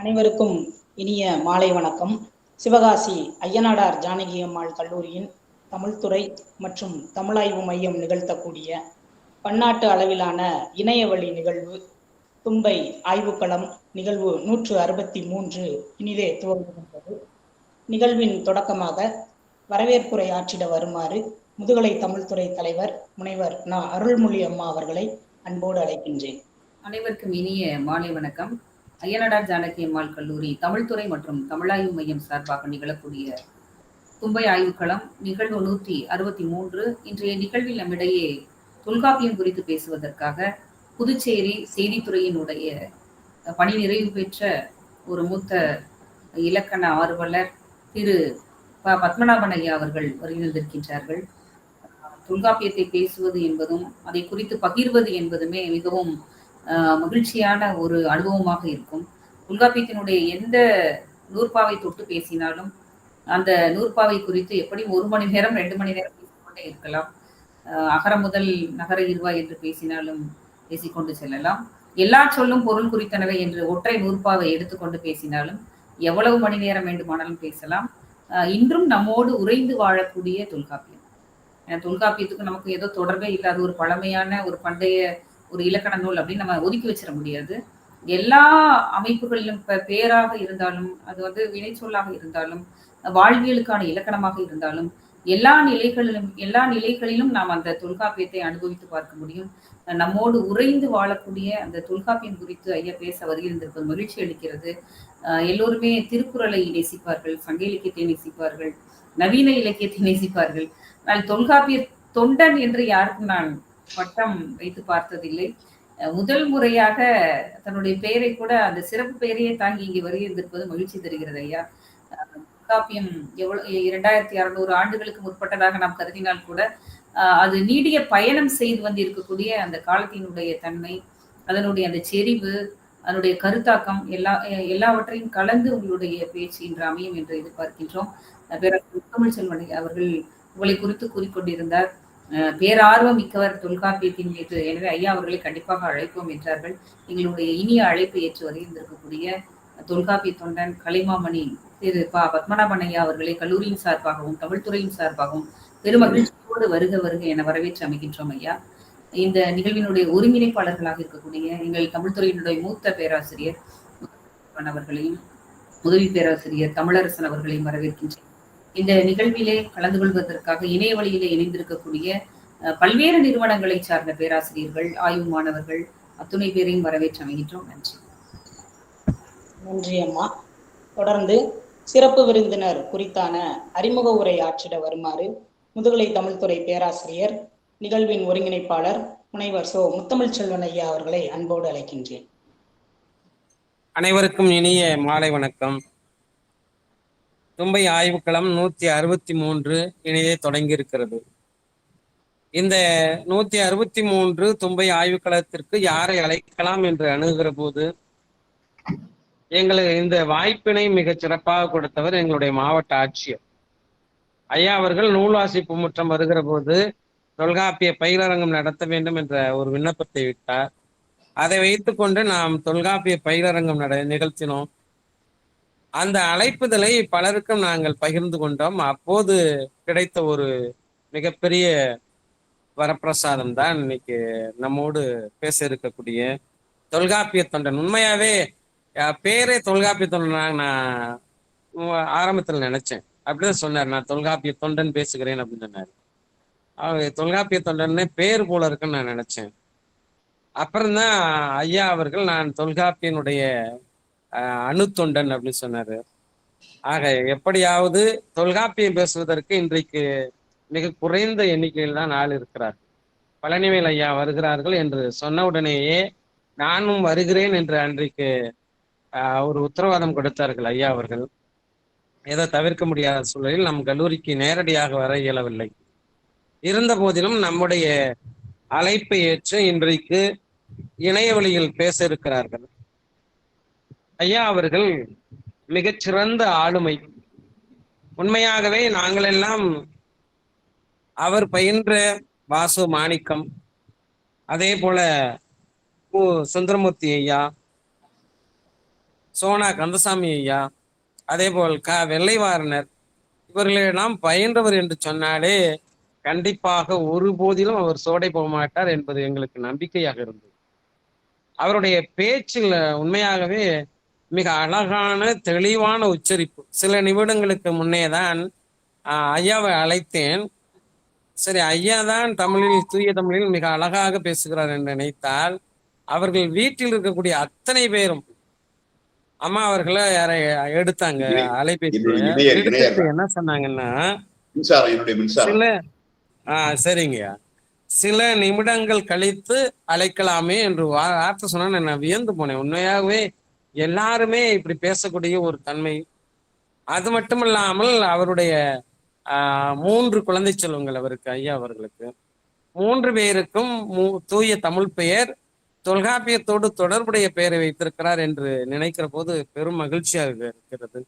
அனைவருக்கும் இனிய மாலை வணக்கம். சிவகாசி ஐயனாடார் ஜானகி அம்மாள் கல்லூரியின் தமிழ்துறை மற்றும் தமிழாய்வு மையம் நிகழ்த்தக்கூடிய பன்னாட்டு அளவிலான இணையவழி நிகழ்வு தும்பை ஆய்வுக்களம் நிகழ்வு 163 இனிதே துவங்குகின்றது. நிகழ்வின் தொடக்கமாக வரவேற்புரை ஆற்றிட வருமாறு முதுகலை தமிழ்துறை தலைவர் முனைவர் அருள்மொழி அம்மா அவர்களை அன்போடு அழைக்கின்றேன். அனைவருக்கும் இனிய மாலை வணக்கம். ஐயனாடார் ஜானகி அம்மாள் கல்லூரி தமிழ்துறை மற்றும் தமிழாய்வு மையம் சார்பாக நிகழக்கூடிய தும்பை ஆய்வுக்களம் நிகழ்வு 163. இன்றைய நிகழ்வில் நம்மிடையே தொல்காப்பியம் குறித்து பேசுவதற்காக புதுச்சேரி செய்தித்துறையினுடைய பணி நிறைவு பெற்ற ஒரு மூத்த இலக்கண ஆர்வலர் திரு பத்மநாபன் ஐயா அவர்கள் வருகின்றிருக்கின்றார்கள். தொல்காப்பியத்தை பேசுவது என்பதும் அதை குறித்து பகிர்வது என்பதுமே மிகவும் மகிழ்ச்சியான ஒரு அனுபவமாக இருக்கும். தொல்காப்பியத்தினுடைய எந்த நூற்பாவை தொட்டு பேசினாலும் அந்த நூற்பாவை குறித்து எப்படியும் 1 மணி நேரம் 2 மணி நேரம் பேசிக்கொண்டே இருக்கலாம். அகர முதல் நகர இருவாய் என்று பேசினாலும் பேசிக்கொண்டு செல்லலாம். எல்லா சொல்லும் பொருள் குறித்தனவை என்று ஒற்றை நூற்பாவை எடுத்துக்கொண்டு பேசினாலும் எவ்வளவு மணி நேரம் வேண்டுமானாலும் பேசலாம். இன்றும் நம்மோடு உறைந்து வாழக்கூடிய தொல்காப்பியம். தொல்காப்பியத்துக்கு நமக்கு ஏதோ தொடர்பே இல்லாத ஒரு பழமையான ஒரு பண்டைய ஒரு இலக்கண நூல் அப்படின்னு நம்ம ஒதுக்கி வச்சிட முடியாது. எல்லா அமைப்புகளிலும் பேராக இருந்தாலும், அது வினை சொல்லாக இருந்தாலும், வாழ்வியலுக்கான இலக்கணமாக இருந்தாலும், எல்லா நிலைகளிலும் நாம் அந்த தொல்காப்பியத்தை அனுபவித்து பார்க்க முடியும். நம்மோடு உறைந்து வாழக்கூடிய அந்த தொல்காப்பியம் குறித்து ஐயா பேச வருகின்றிருப்பது மகிழ்ச்சி அளிக்கிறது. எல்லோருமே திருக்குறளை நேசிப்பார்கள், சங்க இலக்கியத்தை நேசிப்பார்கள், நவீன இலக்கியத்தை நேசிப்பார்கள். நான் தொல்காப்பிய தொண்டன் என்று யாருக்கும் நான் பட்டம் வைத்து பார்த்ததில்லை. முதல் முறையாக தன்னுடைய பெயரை கூட அந்த சிறப்பு பெயரையே தாங்கி இங்கே வருகின்றிருப்பது மகிழ்ச்சி தருகிறது ஐயா. தொல்காப்பியம் எவ்வளவு 2600 ஆண்டுகளுக்கு முற்பட்டதாக நாம் கருதினால் கூட அது நீடிய பயணம் செய்து வந்திருக்கக்கூடிய அந்த காலத்தினுடைய தன்மை, அதனுடைய அந்த செறிவு, அதனுடைய கருத்தாக்கம் எல்லாவற்றையும் கலந்து உங்களுடைய பேச்சு இன்று அமையும் என்று எதிர்பார்க்கின்றோம். முத்தமிழ் செல்வன் அவர்கள் உங்களை குறித்து கூறிக்கொண்டிருந்தார். பேரார்வம் மிக்கவர் தொல்காப்பியத்தின் மீது. எனவே ஐயா அவர்களை கண்டிப்பாக அழைப்போம் என்றார்கள். எங்களுடைய இனிய அழைப்பை ஏற்று வருகின்றிருக்கக்கூடிய தொல்காப்பிய தொண்டன் கலைமாமணி திரு பத்மநாபன் ஐயா அவர்களை கல்லூரியின் சார்பாகவும் தமிழ்துறையின் சார்பாகவும் பெருமகிழ்ச்சியோடு வருக வருக என வரவேற்று அமைகின்றோம் ஐயா. இந்த நிகழ்வினுடைய ஒருங்கிணைப்பாளர்களாக இருக்கக்கூடிய எங்கள் தமிழ்துறையினுடைய மூத்த பேராசிரியர் அவர்களையும் உதவி பேராசிரியர் தமிழரசன் அவர்களையும் வரவேற்கின்றேன். இந்த நிகழ்விலே கலந்து கொள்வதற்காக இணைய வழியிலே இணைந்திருக்கக்கூடிய பல்வேறு நிறுவனங்களை சார்ந்த பேராசிரியர்கள், ஆய்வு மாணவர்கள் அத்துணை பேரையும் வரவேற்று அமைகின்றோம். நன்றி. நன்றி அம்மா. தொடர்ந்து சிறப்பு விருந்தினர் குறித்தான அறிமுக உரை ஆற்றிட வருமாறு முதுகலை தமிழ்துறை பேராசிரியர் நிகழ்வின் ஒருங்கிணைப்பாளர் முனைவர் முத்தமிழ் செல்வன் ஐயா அவர்களை அன்போடு அழைக்கின்றேன். அனைவருக்கும் இனிய மாலை வணக்கம். தும்பை ஆய்வுக்களம் 163 இனிதே தொடங்கி இருக்கிறது. இந்த 163 தும்பை ஆய்வுக்களத்திற்கு யாரை அழைக்கலாம் என்று அணுகிற போது எங்களுக்கு இந்த வாய்ப்பினை மிக சிறப்பாக கொடுத்தவர் எங்களுடைய மாவட்ட ஆட்சியர் ஐயா அவர்கள். நூல் வாசிப்பு முற்றம் வருகிற போது தொல்காப்பிய பயிலரங்கம் நடத்த வேண்டும் என்ற ஒரு விண்ணப்பத்தை விட்டார். அதை வைத்துக்கொண்டு நாம் தொல்காப்பிய பயிலரங்கம் நிகழ்த்தினோம். அந்த அழைப்புதலை பலருக்கும் நாங்கள் பகிர்ந்து கொண்டோம். அப்போது கிடைத்த ஒரு மிகப்பெரிய வரப்பிரசாதம் தான் இன்னைக்கு நம்மோடு பேச இருக்கக்கூடிய தொல்காப்பிய தொண்டன். உண்மையாவே பேரே தொல்காப்பிய தொண்டன் நான் ஆரம்பத்தில் நினைச்சேன். அப்படிதான் சொன்னார், நான் தொல்காப்பிய தொண்டன் பேசுகிறேன் அப்படின்னு சொன்னார். அவர் தொல்காப்பிய தொண்டன்னு பேர் போல இருக்குன்னு நான் நினைச்சேன். அப்புறம்தான் ஐயா அவர்கள் நான் தொல்காப்பியனுடைய அணுத்தொண்டன் அப்படின்னு சொன்னாரு. ஆக எப்படியாவது தொல்காப்பியம் பேசுவதற்கு இன்றைக்கு மிக குறைந்த எண்ணிக்கையில் தான் ஆள் இருக்கிறார். பழனிவேல் ஐயா வருகிறார்கள் என்று சொன்ன உடனேயே நானும் வருகிறேன் என்று அன்றைக்கு ஒரு உத்தரவாதம் கொடுத்தார்கள் ஐயா அவர்கள். ஏதோ தவிர்க்க முடியாத சூழலில் நம் கல்லூரிக்கு நேரடியாக வர இயலவில்லை. இருந்த போதிலும் நம்முடைய அழைப்பை ஏற்று இன்றைக்கு இணைய வழியில் பேச இருக்கிறார்கள். ஐயா அவர்கள் மிகச்சிறந்த ஆளுமை. உண்மையாகவே நாங்கள் எல்லாம் அவர் பயின்ற வாசு மாணிக்கம், அதே போல சுந்தரமூர்த்தி ஐயா, சோனா கந்தசாமி ஐயா, அதே போல் வெள்ளைவாரணர், இவர்களெல்லாம் பயின்றவர் என்று சொன்னாலே கண்டிப்பாக ஒரு போதிலும் அவர் சோடை போக மாட்டார் என்பது எங்களுக்கு நம்பிக்கையாக இருந்தது. அவருடைய பேச்சில் உண்மையாகவே மிக அழகான தெளிவான உச்சரிப்பு. சில நிமிடங்களுக்கு முன்னேதான் ஐயாவை அழைத்தேன். சரி, ஐயா தான் தமிழில், தூய தமிழில் மிக அழகாக பேசுகிறார் என்று நினைத்தால், அவர்கள் வீட்டில் இருக்கக்கூடிய அத்தனை பேரும் அம்மா அவர்களை யாரை எடுத்தாங்க அலைபேசிய எடுத்துட்டு என்ன சொன்னாங்கன்னா, சில சரிங்கய்யா, சில நிமிடங்கள் கழித்து அழைக்கலாமே என்று வார்த்தை சொன்னா நான் வியந்து போனேன். உண்மையாகவே எல்லாருமே இப்படி பேசக்கூடிய ஒரு தன்மை. அது மட்டுமில்லாமல் அவருடைய 3 குழந்தை செல்வங்கள் அவருக்கு, ஐயா அவர்களுக்கு 3 பேருக்கும் தூய தமிழ் பெயர், தொல்காப்பியத்தோடு தொடர்புடைய பெயரை வைத்திருக்கிறார் என்று நினைக்கிற போது பெரும் மகிழ்ச்சியாக இருக்கிறது.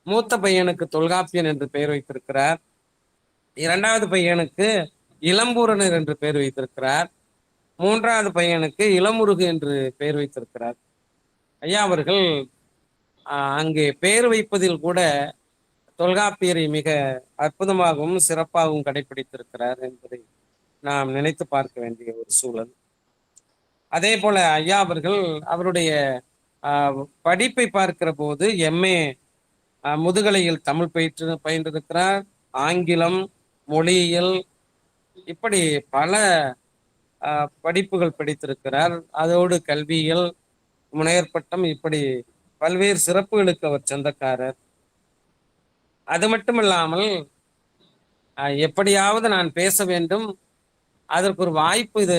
மூத்த பையனுக்கு தொல்காப்பியன் என்று பெயர் வைத்திருக்கிறார். 2வது பையனுக்கு இளம்பூரணர் என்று பெயர் வைத்திருக்கிறார். 3வது பையனுக்கு இளமுருகு என்று பெயர் வைத்திருக்கிறார். ஐயா அவர்கள் அங்கே பெயர் வைப்பதில் கூட தொல்காப்பியரை மிக அற்புதமாகவும் சிறப்பாகவும் கடைபிடித்திருக்கிறார் என்பதை நாம் நினைத்து பார்க்க வேண்டிய ஒரு சூழல். அதே போல ஐயா அவர்கள் அவருடைய படிப்பை பார்க்கிற போது எம்ஏ முதுகலையில் தமிழ் பயின்றிருக்கிறார், ஆங்கிலம், மொழியியல், இப்படி பல படிப்புகள் படித்திருக்கிறார். அதோடு கல்வியியல், முனைவர் பட்டம், இப்படி பல்வேறு சிறப்புகளுக்கு அவர் சொந்தக்காரர். அது மட்டுமில்லாமல் எப்படியாவது நான் பேச வேண்டும், அதற்கு ஒரு வாய்ப்பு இது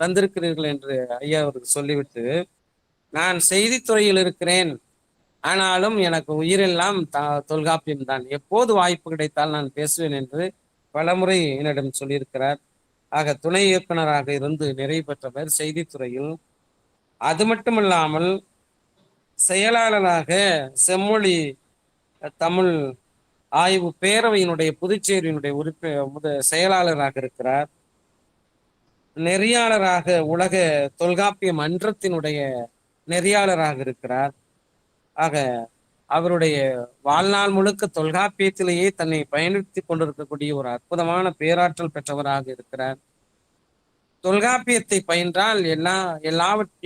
தந்திருக்கிறீர்கள் என்று ஐயா அவருக்கு சொல்லிவிட்டு, நான் செய்தித்துறையில் இருக்கிறேன், ஆனாலும் எனக்கு உயிரெல்லாம் தொல்காப்பியம் தான், எப்போது வாய்ப்பு கிடைத்தால் நான் பேசுவேன் என்று பலமுறை என்னிடம் சொல்லியிருக்கிறார். ஆக துணை இயக்குனராக இருந்து நிறைவு பெற்றவர் செய்தித்துறையில். அது மட்டுமில்லாமல் செயலாளராக செம்மொழி தமிழ் ஆய்வு பேரவையினுடைய புதுச்சேரியினுடைய செயலாளராக இருக்கிறார். நெறியாளராக உலக தொல்காப்பிய மன்றத்தினுடைய நெறியாளராக இருக்கிறார். ஆக அவருடைய வாழ்நாள் முழுக்க தொல்காப்பியத்திலேயே தன்னை பயன்படுத்தி கொண்டிருக்கக்கூடிய ஒரு அற்புதமான பேராற்றல் பெற்றவராக இருக்கிறார். தொல்காப்பியத்தை பயின்றால்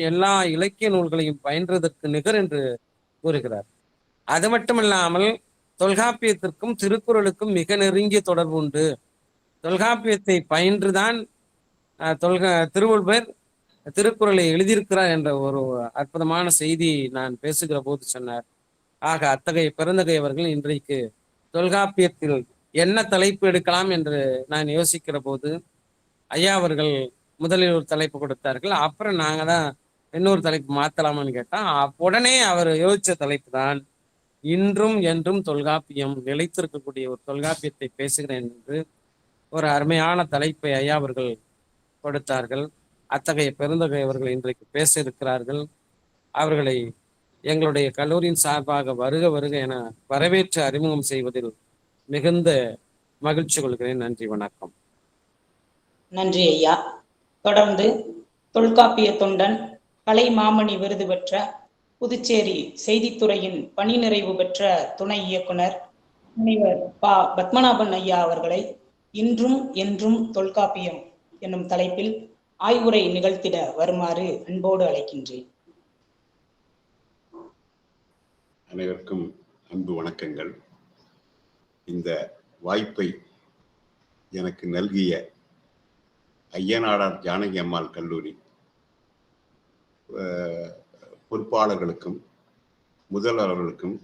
எல்லா இலக்கிய நூல்களையும் பயின்றதற்கு நிகர் என்று கூறுகிறார். அது மட்டுமில்லாமல் தொல்காப்பியத்திற்கும் திருக்குறளுக்கும் மிக நெருங்கிய தொடர்பு உண்டு. தொல்காப்பியத்தை பயின்றுதான் திருவள்ளுவர் திருக்குறளை எழுதியிருக்கிறார் என்ற ஒரு அற்புதமான செய்தி நான் பேசுகிற போது சொன்னார். ஆக அத்தகைய பெருந்தகை அவர்கள் இன்றைக்கு தொல்காப்பியத்தில் என்ன தலைப்பு எடுக்கலாம் என்று நான் யோசிக்கிற போது ஐயா அவர்கள் முதலில் ஒரு தலைப்பு கொடுத்தார்கள். அப்புறம் நாங்க தான் இன்னொரு தலைப்பு மாத்தலாமான்னு கேட்டா, உடனே அவர் யோசிச்ச தலைப்பு தான் இன்றும் என்றும் தொல்காப்பியம், நிலைத்திருக்கக்கூடிய ஒரு தொல்காப்பியத்தை பேசுகிறேன் என்று ஒரு அருமையான தலைப்பை ஐயா அவர்கள் கொடுத்தார்கள். அத்தகைய பெருந்தகை அவர்கள் இன்றைக்கு பேச இருக்கிறார்கள். அவர்களை எங்களுடைய கல்லூரியின் சார்பாக வருக வருக என வரவேற்று அறிமுகம் செய்வதில் மிகுந்த மகிழ்ச்சி கொள்கிறேன். நன்றி, வணக்கம். நன்றி ஐயா. தொடர்ந்து தொல்காப்பிய தொண்டன், கலை மாமணி விருது பெற்ற புதுச்சேரி செய்தித்துறையின் பணி நிறைவு பெற்ற துணை இயக்குனர் முனைவர் பத்மநாபன் ஐயா அவர்களை இன்றும் என்றும் தொல்காப்பியம் என்னும் தலைப்பில் ஆய்வுரை நிகழ்த்திட வருமாறு அன்போடு அழைக்கின்றேன். அனைவருக்கும் அன்பு வணக்கங்கள். இந்த வாய்ப்பை எனக்கு நல்கிய ஐயனாடார் ஜானகி அம்மாள் கல்லூரி பொறுப்பாளர்களுக்கும் முதல்வர்களுக்கும்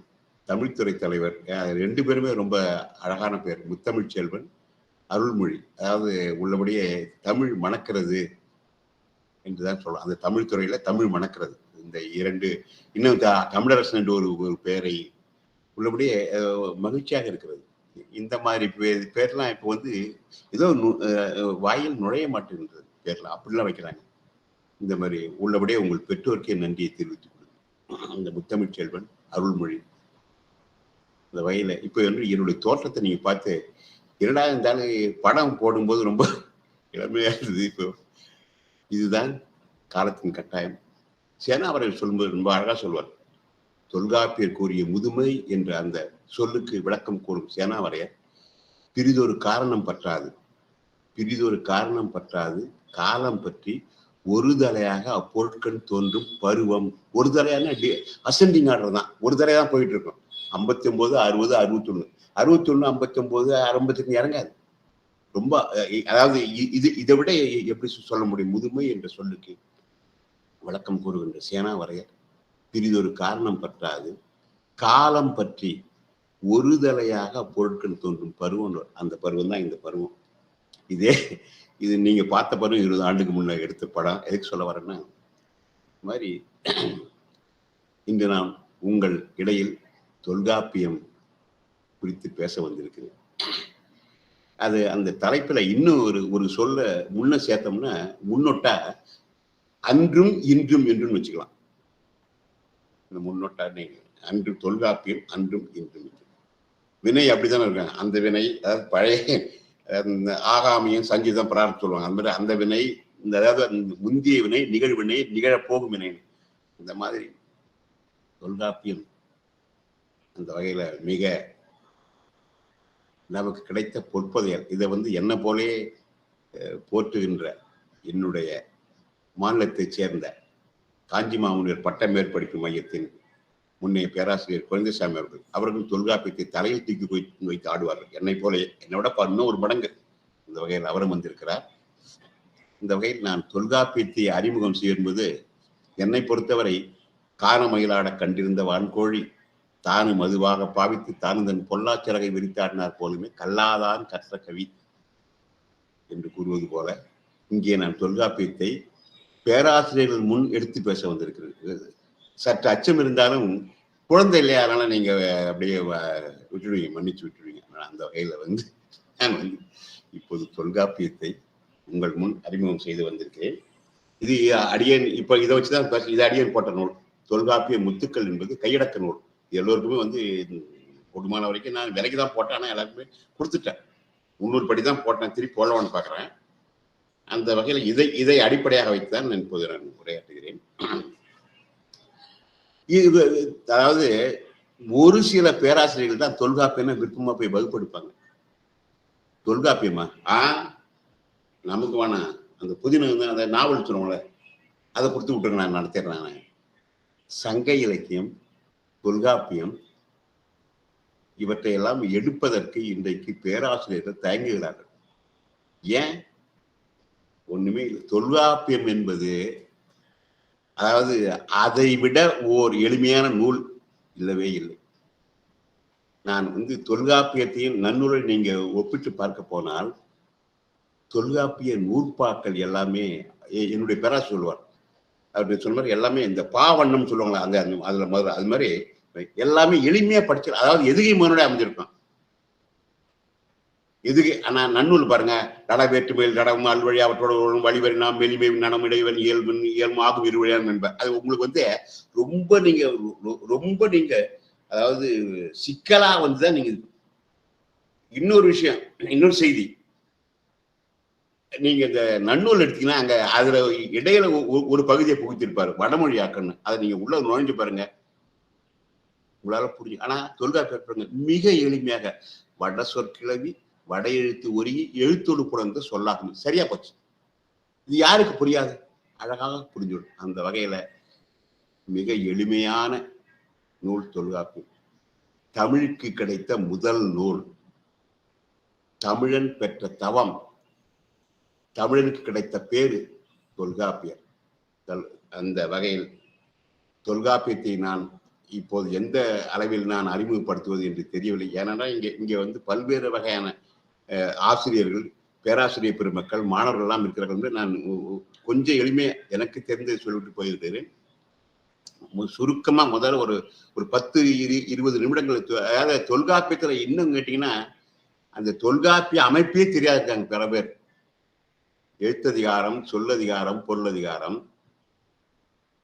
தமிழ்துறை தலைவர் 2 பேருமே ரொம்ப அழகான பேர், முத்தமிழ் செல்வன், அருள்மொழி. அதாவது உள்ளபடியே தமிழ் மணக்கிறது என்றுதான் சொல்லலாம். அந்த தமிழ் துறையில தமிழ் மணக்கிறது. இந்த 2 இன்னும் தமிழரசன் என்று ஒரு பெயரை உள்ளபடியே மகிழ்ச்சியாக இருக்கிறது. இந்த மாதிரி பேர்லாம் இப்போ ஏதோ வாயில் நுழைய மாட்டேங்கிறது பேர்லாம், அப்படிலாம் வைக்கிறாங்க. இந்த மாதிரி உள்ளபடியே உங்கள் பெற்றோருக்கே நன்றியை தெரிவித்துக் கொள்ளுங்கள். இந்த முத்தமிழ் செல்வன், அருள்மொழி, அந்த வகையில இப்போ என்னுடைய தோற்றத்தை நீங்க பார்த்து இரண்டாக இருந்தாலும் படம் போடும்போது ரொம்ப இளமையா இருந்தது. இப்போ இதுதான் காலத்தின் கட்டாயம். சேனா அவர்கள் சொல்லும்போது ரொம்ப அழகா சொல்வார், தொல்காப்பியர் கூறிய முதுமை என்ற அந்த சொல்லுக்கு விளக்கம் கூறும் சேனாவரையர், பிரிதொரு காரணம் பற்றாது, பிரிதொரு காரணம் பற்றாது காலம் பற்றி ஒரு தலையாக அப்பொருட்கள் தோன்றும் பருவம். ஒரு தலையான அசெண்டிங் ஆர்டர் தான், ஒரு தலையா தான் போயிட்டு இருக்கும். 59, 60, 61, 61, 59, 52 இறங்காது. ரொம்ப அதாவது இதை விட எப்படி சொல்ல முடியும்? முதுமை என்ற சொல்லுக்கு விளக்கம் கூறுகின்ற சேனாவரையர், பிரிதொரு காரணம் பற்றாது காலம் பற்றி ஒரு தலையாக பொருட்கள் தோன்றும் பருவம். அந்த பருவம் தான் இந்த பருவம். இது நீங்க பார்த்த பருவம் 20 ஆண்டுக்கு முன்ன எடுத்த படம். எதுக்கு சொல்ல வரேன்னா, இந்த மாதிரி இன்று நான் உங்கள் இடையில் தொல்காப்பியம் குறித்து பேச வந்திருக்கிறேன். அது அந்த தலைப்புல இன்னும் ஒரு சொல்ல முன்ன சேர்த்தோம்னா, முன்னொட்டா அன்றும் இன்றும் என்றும் வச்சுக்கலாம். இந்த முன்னொட்டா அன்று தொல்காப்பியம் அன்றும் இன்றும். வினை அப்படித்தானே இருக்காங்க. அந்த வினை, அதாவது பழைய ஆகாமியம் சங்கீதம் பிரார்த்தம் சொல்லுவாங்க. அந்த மாதிரி அந்த வினை, இந்த அதாவது முந்திய வினை, நிகழ்வினை, நிகழப்போகும் வினை. இந்த மாதிரி தொல்காப்பியம் அந்த வகையில மிக நமக்கு கிடைத்த பொற்பதையல். இதை என்ன போலே போற்றுகின்ற என்னுடைய மாநிலத்தைச் சேர்ந்த காஞ்சி மாமுனிவர் பட்ட மேற்படிப்பு மையத்தின் முன்னைய பேராசிரியர் குழந்தைசாமி அவர்கள் தொல்காப்பியத்தை தலையில் தூக்கி வைத்து ஆடுவார்கள். என்னை போல, என்னை விட இன்னும் ஒரு மடங்கு இந்த வகையில் அவரும் வந்திருக்கிறார். இந்த வகையில் நான் தொல்காப்பியத்தை அறிமுகம் செய்யும்போது, என்னை பொறுத்தவரை காண மயிலாட கண்டிருந்த வான்கோழி தானு மதுவாக பாவித்து தானு தன் பொல்லாச்சிறகை விரித்தாடினார் போலுமே கல்லாதான் கற்ற கவி என்று கூறுவது போல, இங்கே நான் தொல்காப்பியத்தை பேராசிரியர்கள் முன் எடுத்து பேச வந்திருக்கிறது. சற்று அச்சம் இருந்தாலும் குழந்தை இல்லையா, அதனால நீங்க அப்படியே விட்டுடுவீங்க, மன்னிச்சு விட்டுடுவீங்க. அந்த வகையில நான் இப்போது தொல்காப்பியத்தை உங்கள் முன் அறிமுகம் செய்து வந்திருக்கிறேன். இது அடியேன் இப்ப இதை வச்சுதான் பேச. இது அடியேன் போட்ட நூல். தொல்காப்பிய முத்துக்கள் என்பது கையடக்க நூல். எல்லோருக்குமே கூடுமான வரைக்கும் நான் விலைக்கு தான் போட்டேன். ஆனால் எல்லாருக்குமே கொடுத்துட்டேன். 300 படி தான் போட்டேன். திருப்பி போடலான்னு பார்க்குறேன். அந்த வகையில் இதை அடிப்படையாக வைத்துதான் நான் இப்போது நான் உரையாற்றுகிறேன். அதாவது ஒரு சில பேராசிரியர்கள் தான் தொல்காப்பியம் விருப்பமா போய் வகுப்படுப்பாங்க. தொல்காப்பியமா நமக்கு வேணாம், அந்த புதின அந்த நாவல் சொல்லுவோம்ல, அதை கொடுத்து விட்டுருங்க, நான் நடத்திடுறேன். சங்க இலக்கியம், தொல்காப்பியம் இவற்றை எல்லாம் எடுப்பதற்கு இன்றைக்கு பேராசிரியர்கள் தயங்குகிறார்கள். ஏன்? ஒண்ணுமே இல்லை. தொல்காப்பியம் என்பது அதாவது அதை விட ஓர் எளிமையான நூல் இல்லவே இல்லை. நான் தொல்காப்பியத்தையும் நன்னூலை நீங்க ஒப்பிட்டு பார்க்க போனால், தொல்காப்பிய நூற்பாக்கள் எல்லாமே என்னுடைய பேராசிரியர் சொல்லுவார். அவர் சொன்ன மாதிரி எல்லாமே இந்த பாவண்ணம் சொல்லுவாங்களா, அந்த அதுல முதல்ல அது மாதிரி எல்லாமே எளிமையா படிச்சு, அதாவது எதுகை முன்னாடி அமைஞ்சிருக்கும். எதுக்கு ஆனா நன்னூல் பாருங்க, நட வேற்றுமையில் நடவும் அல்வழி அவற்றோட வழிவரி நாம் வெளிமை நனம் இடைவன் இயல்பு இயல்பாகும் இருவழியான் என்ப. அது உங்களுக்கு ரொம்ப நீங்க அதாவது சிக்கலா தான் நீங்க. இன்னொரு விஷயம், இன்னொரு செய்தி, நீங்க இந்த நன்னூல் எடுத்தீங்கன்னா அங்க அதுல இடையில ஒரு பகுதியை புகுத்திருப்பாரு வடமொழியாக்கன்னு. அதை நீங்க உள்ள நுழைஞ்சு பாருங்க, உங்களால புரிஞ்சு. ஆனா தொல்காப்பியர் மிக எளிமையாக வட சொற்கிழவி வட எழுத்து ஒருங்கி எழுத்தோடு புலந்து சொல்லாகும். சரியா போச்சு. இது யாருக்கு புரியாது? அழகாக புரிஞ்சுடும். அந்த வகையில மிக எளிமையான நூல் தொல்காப்பியம். தமிழுக்கு கிடைத்த முதல் நூல். தமிழன் பெற்ற தவம், தமிழனுக்கு கிடைத்த பேரு தொல்காப்பியர். அந்த வகையில் தொல்காப்பியத்தை நான் இப்போது எந்த அளவில் நான் அறிமுகப்படுத்துவது என்று தெரியவில்லை. ஏனென்றால் இங்கே பல்வேறு வகையான ஆசிரியர்கள், பேராசிரியர் பெருமக்கள், மாணவர்கள் எல்லாம் இருக்கிறார்கள் என்று நான் கொஞ்சம் எளிமையா எனக்கு தெரிந்ததை சொல்லிவிட்டு போயிருக்கிறேன். சுருக்கமா முதல்ல ஒரு 10-20 நிமிடங்கள். அதாவது தொல்காப்பியத்துல இன்னும் கேட்டீங்கன்னா, அந்த தொல்காப்பிய அமைப்பே தெரியாதுக்காங்க பல பேர். எழுத்ததிகாரம், சொல்லதிகாரம், பொருளதிகாரம்.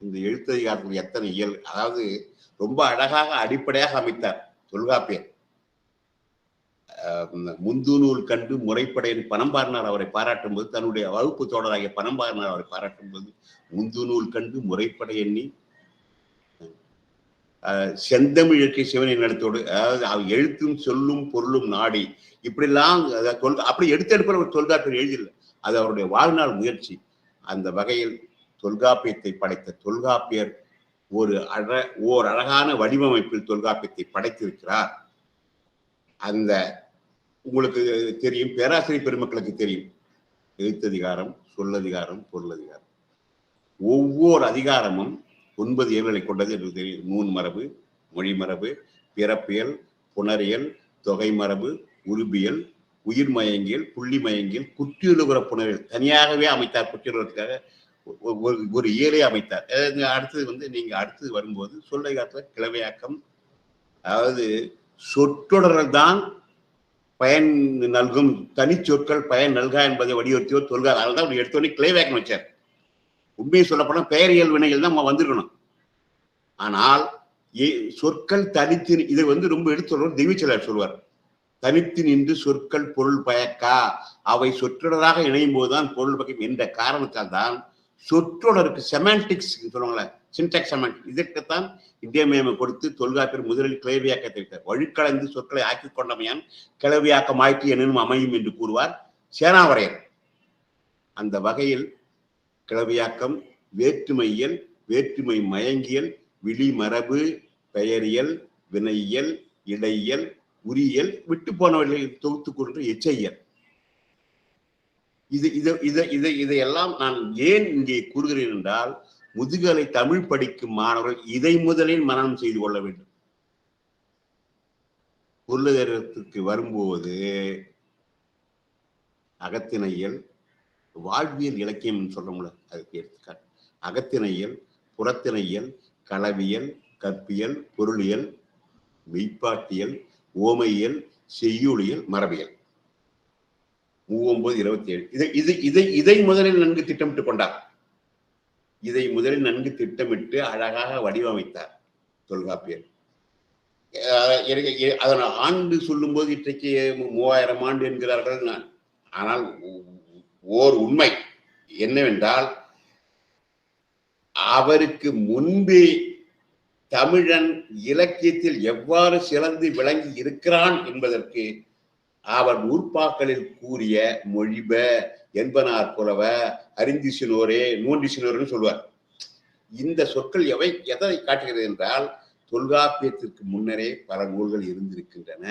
இந்த எழுத்ததிகாரத்தில் எத்தனை இயல், அதாவது ரொம்ப அழகாக அடிப்படையாக அமைத்தார் தொல்காப்பியர். முந்து நூல் கண்டு முறைப்படையின் பனம்பாரனார் அவரை பாராட்டும் போது, தன்னுடைய வகுப்பு தோழராகிய பனம்பாரனார் அவரை பாராட்டும் போது, முந்து நூல் கண்டு முறைப்படை எண்ணி செந்தமிழ் இயற்கை சிவனை நடத்தோடு, அதாவது எழுத்தும் சொல்லும் பொருளும் நாடி, இப்படிலாம் அப்படி எடுத்தெடுப்பில் ஒரு தொல்காப்பியர் எழுதியில்லை. அது அவருடைய வாழ்நாள் முயற்சி. அந்த வகையில் தொல்காப்பியத்தை படைத்த தொல்காப்பியர் ஓர் அழகான வடிவமைப்பில் தொல்காப்பியத்தை படைத்திருக்கிறார். அந்த உங்களுக்கு தெரியும், பேராசிரியர் பெருமக்களுக்கு தெரியும், எழுத்ததிகாரம், சொல்லதிகாரம், பொருளதிகாரம். ஒவ்வொரு அதிகாரமும் 9 இயல்களை கொண்டது என்று தெரியும். நூன் மரபு, மொழி மரபு, பிறப்பியல், புணரியல், தொகை மரபு, உருபியல், உயிர் மயங்கியல், புள்ளி மயங்கியல், குற்றியுலுகுற புணரியல் தனியாகவே அமைத்தார். குற்றியுலகத்துக்காக ஒரு இயலே அமைத்தார். அடுத்தது நீங்க அடுத்தது வரும்போது சொல்லதிகாரத்துல கிளவையாக்கம், அதாவது சொற்றொடர்கள் தான் பயன் நல்கும், தனி சொற்கள் பயன் நல்கா என்பதை வலியுறுத்தியோர் தொல்கார். அதனால்தான் எடுத்தோடனே கிளவையாக்கம் வச்சார். உண்மையை சொல்லப்போனா பெயரியல் வினைகள் தான் வந்திருக்கணும். ஆனால் சொற்கள் தனித்து, இதை ரொம்ப எடுத்து சொல்ற தெய்வச்செயலாளர் சொல்வார், தனித்து நின்று சொற்கள் பொருள் பயக்கா, அவை சொற்றொடராக இணையும் போதுதான் பொருள் பக்கம் என்ற காரணத்தால் தான் சொற்றொடருக்கு செமான்டிக்ஸ் சொல்லுவாங்களே, சின்டாக்ஸ் செமான்டிக்ஸ், இதற்குத்தான் இந்தியமயம் கொடுத்து தொல்காப்பியர் முதலில் கிளவியாக்கத்தை வைத்தார். வழிக்கலந்து சொற்களை ஆக்கிக் கொண்டமையான் கிளவியாக்கம் ஆக்கி எனும் அமையும் என்று கூறுவார் சேனாவரையர். அந்த வகையில் கிளவியாக்கம், வேற்றுமையியல், வேற்றுமை மயங்கியல், விழி மரபு, பெயரியல், வினையியல், இடையியல், உரியல், விட்டு போனவர்களை தொகுத்து கூறுகின்ற எச்சையல். இதையெல்லாம் நான் ஏன் இங்கே கூறுகிறேன் என்றால், முதுகலை தமிழ் படிக்கும் மாணவர்கள் இதை முதலில் மனனம் செய்து கொள்ள வேண்டும். பொருளாதாரத்திற்கு வரும்போது அகத்திணையல், வாழ்வியல் இலக்கியம் சொல்றோம்ல, அதுக்கு எடுத்துக்காட்டு அகத்திணையல், புறத்திணையல், களவியல், கற்பியல், பொருளியல், மெய்ப்பாட்டியல், ஓமையியல், செய்யுளியல், மரபியல். 39-27 இதை முதலில் நன்கு திட்டமிட்டு கொண்டார். இதை முதலில் நன்கு திட்டமிட்டு அழகாக வடிவமைத்தார் தொல்காப்பியர். அதன் ஆண்டு சொல்லும் போது இன்றைக்கு 3000 ஆண்டு என்கிறார்கள். ஆனால் ஓர் உண்மை என்னவென்றால், அவருக்கு முன்பே தமிழன் இலக்கியத்தில் எவ்வாறு சிறந்து விளங்கி இருக்கிறான் என்பதற்கு அவர் நூற்பாக்களில் கூறிய மொழிப, என்பனார் புலவ, அறிந்திசினோரே, நோன்றிசினோர்னு சொல்வார். இந்த சொற்கள் எதை காட்டுகிறது என்றால், தொல்காப்பியத்திற்கு முன்னரே பல நூல்கள் இருந்திருக்கின்றன.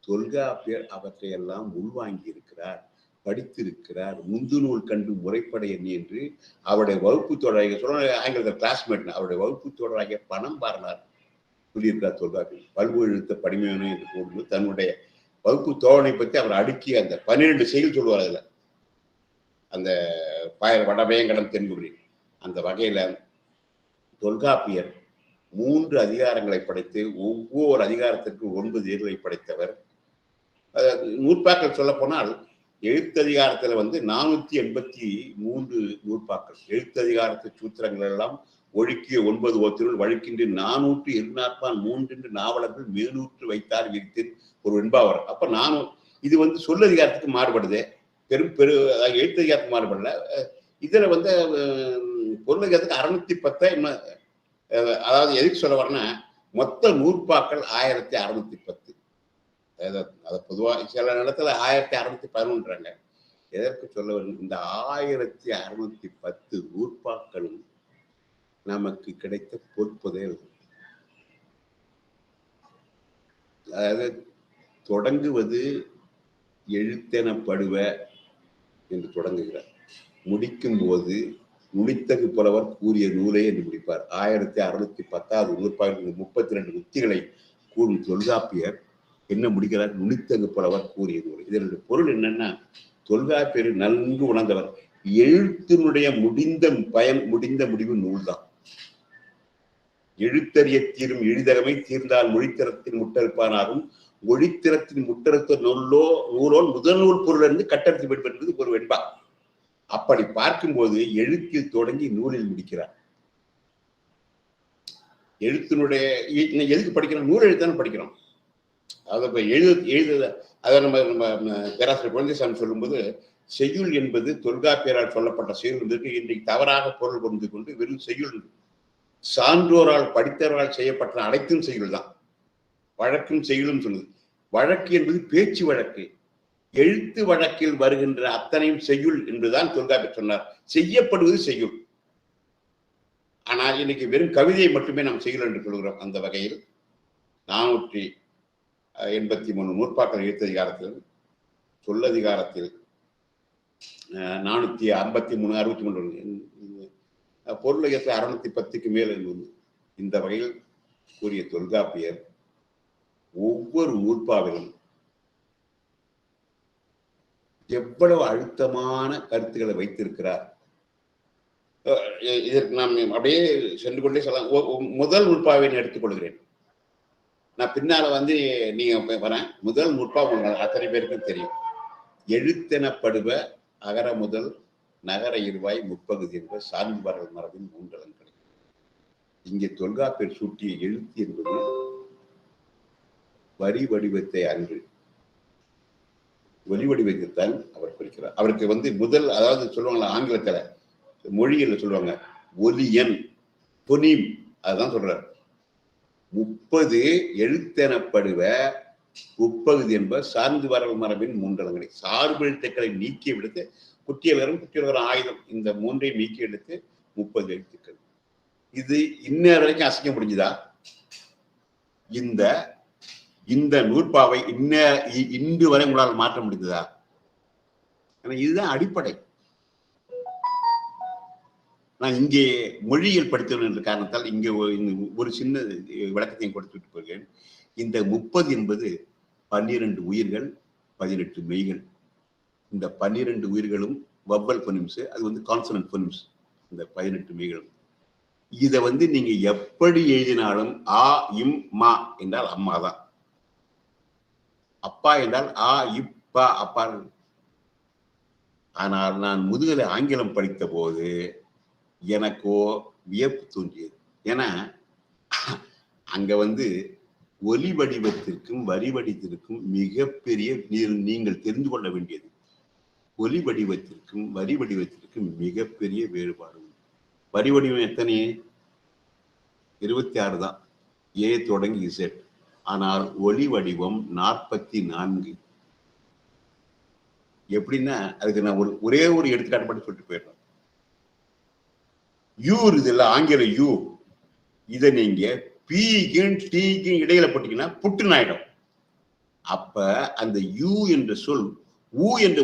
தொல்காப்பியர் அவற்றையெல்லாம் உள்வாங்கி இருக்கிறார், படித்திருக்கிறார். முந்து நூல் கண்டு முறைப்பட எண்ணி என்று அவருடைய வகுப்பு தொடராக சொல்ல, ஆங்கிலத்தில் கிளாஸ்மேட், அவருடைய வகுப்பு தொடராக பணம் பாரனார் சொல்லியிருக்கிறார் தொல்காப்பியர். பல்பு எழுத்த படிமையான என்று கூறும்போது தன்னுடைய வகுப்பு தோழனை பற்றி அவர் அடுக்கி அந்த 12 செய்தி சொல்லுவார். அதுல அந்த வடவேங்கடம் தென்குடி. அந்த வகையில தொல்காப்பியர் 3 அதிகாரங்களை படைத்து ஒவ்வொரு அதிகாரத்திற்கும் 9 இயல்களை படைத்தவர். நூற்பாக்கள் சொல்ல போனால் எழுத்ததிகாரத்துல 483 நூற்பாக்கள். எழுத்ததிகாரத்து சூத்திரங்கள் எல்லாம் ஒழுக்கிய 9 ஒத்திருள் வழுக்கின்று 400 நாவலர்கள் மேலூற்று வைத்தார் விரித்தின் ஒரு வெண்பாவர். அப்ப இது சொல்லதிகாரத்துக்கு மாறுபடுது, எழுத்ததிகாரத்துக்கு மாறுபடல. இதுல பொருளதிகாரத்துக்கு 610. அதாவது எதுக்கு சொல்ல வரேன்னா, மொத்த நூற்பாக்கள் 1610. அதை பொதுவா சில இடத்துல 1611. எதற்கு சொல்ல வரும்? இந்த 1610 நூற்பாக்களும் நமக்கு கிடைத்த பொற்புதையல். அதாவது தொடங்குவது எழுத்தெனப்படுவ என்று தொடங்குகிறார், முடிக்கும் போது நுனித்தகு புலவர் கூறிய நூலே என்று முடிப்பார். 1610 நூற்பாக்கள் 32 உத்திகளை கூறும் தொல்காப்பியர் என்ன முடிக்கிறார்? நுனித்தகு புலவர் கூறிய நூல். இதனுடைய பொருள் என்னன்னா, தொல்காப்பியர் நன்கு உணர்ந்தவர். எழுத்தினுடைய முடிந்த முடிவு நூல்தான். எழுத்தறிய தீரும் எழிதகமை தீர்ந்தால் மொழித்திறத்தின் முட்டறுப்பானாகும், மொழித்திறத்தின் முட்டறுத்த நூலோன் முதல் நூல் பொருள் இருந்து கட்டறுத்து என்பது ஒரு வெண்பா. அப்படி பார்க்கும்போது எழுத்தில் தொடங்கி நூலில் முடிக்கிறார். எழுத்தினுடைய எதுக்கு படிக்கிறோம்? நூல் எழுத்தான படிக்கிறோம். அதை அதை நம்ம பேராசிரியர் குழந்தைசாமி சொல்லும்போது, செய்யுள் என்பது தொல்காப்பியரால் சொல்லப்பட்ட செய்யுள் என்பதற்கு இன்றைக்கு தவறாக பொருள் புரிந்து கொண்டு வெறும் செய்யுள் சான்றோரால் படித்தவரால் செய்யப்பட்ட அனைத்தும் செய்யுள் தான். வழக்கும் செய்யுளும் சொல்லுது. வழக்கு என்பது பேச்சு வழக்கு. எழுத்து வழக்கில் வருகின்ற அத்தனையும் செய்யுள் என்றுதான் தொல்காப்பியர் சொன்னார். செய்யப்படுவது செய்யுள். ஆனால் இன்னைக்கு வெறும் கவிதையை மட்டுமே நாம் செய்யுள் என்று சொல்கிறோம். அந்த வகையில் 483 நூற்பாக்கள் எழுத்ததிகாரத்தில், சொல்லதிகாரத்தில் 453, 63, பொருளையத்தில் 610க்கு மேல் என்பது. இந்த வகையில் கூறிய தொல்காப்பியர் ஒவ்வொரு நூற்பாவிலும் எவ்வளவு அழுத்தமான கருத்துக்களை வைத்திருக்கிறார். இதற்கு நாம் அப்படியே சென்று கொண்டே சொல்லலாம். முதல் நூற்பாவை எடுத்துக் கொள்கிறேன். நான் பின்னால நீங்க வரேன். முதல் நூற்பா அத்தனை பேருக்கும் தெரியும். எழுத்தெனப்படுவ அகர முதல் நகர இருவாய் முப்பகுதி என்பது சார்ந்து வரல் மரபின் மூன்றலங்கள். இங்கே தொல்காப்பியர் சூட்டிய எழுத்து என்பது வரி வடிவத்தை அன்று ஒலி வடிவத்தைத்தான் அவர் குறிக்கிறார். அவருக்கு முதல், அதாவது சொல்லுவாங்களா ஆங்கிலத்துல, மொழியில் சொல்லுவாங்க ஒலியன், பொனீம், அதுதான் சொல்றார். 30 எழுத்தெனப்படுவ உப்பகுதி என்ப சார்ந்து வரல் மரபின் மூன்றலங்களை. சார்பு எழுத்துக்களை நீக்கி எடுத்து குட்டியலரும் ஆயுதம், இந்த மூன்றை நீக்கி எடுத்து 30 எழுத்துக்கள். இது இன்ன வரைக்கும் அசைக்க முடிஞ்சுதா? இந்த நூற்பாவை இன்று வரை உங்களால் மாற்ற முடிந்ததா? இதுதான் அடிப்படை. நான் இங்கே மொழியியல் படித்தவன் என்ற காரணத்தால் இங்கே ஒரு சின்ன விளக்கத்தையும் கொடுத்துட்டு போகிறேன். இந்த 30 என்பது 12 உயிர்கள், 18 மெய்கள். இந்த 12 உயிர்களும் வவ்வல் பொனிம்ஸ், அது கான்சனன்ட் பொனிம்ஸ். இந்த 18 மெய்களும் இதை நீங்க எப்படி எழுதினாலும் ஆ இம் மா என்றால் அம்மா தான், அப்பா என்றால் ஆ இப்பா அப்பா. ஆனால் நான் முதுகலை ஆங்கிலம் படித்த போது எனக்கோ வியப்பு தோன்றியது. ஏன்னா அங்க ஒலி வடிவத்திற்கும் வரி வடிவத்திற்கும் மிகப்பெரிய, நீங்கள் தெரிந்து கொள்ள வேண்டியது, ஒலி வடிவத்திற்கும் வரி வடிவத்திற்கும் மிகப்பெரிய வேறுபாடு. வரி வடிவம் எத்தனை? 26 தான், ஏ தொடங்கி இசட். ஆனால் ஒலி வடிவம் 44. எப்படின்னா அதுக்கு நான் ஒரே ஒரு எடுத்துக்காட்டு மட்டும் சொல்லிட்டு போயிடுறேன். யூ இருக்குல்ல, ஆங்கில யூ, இதை நீங்க பீக்கும் டீக்கும் இடையில போட்டீங்கன்னா புட்டுன்னு ஆயிடும். அப்ப அந்த யூ என்ற சொல் ஊ என்ற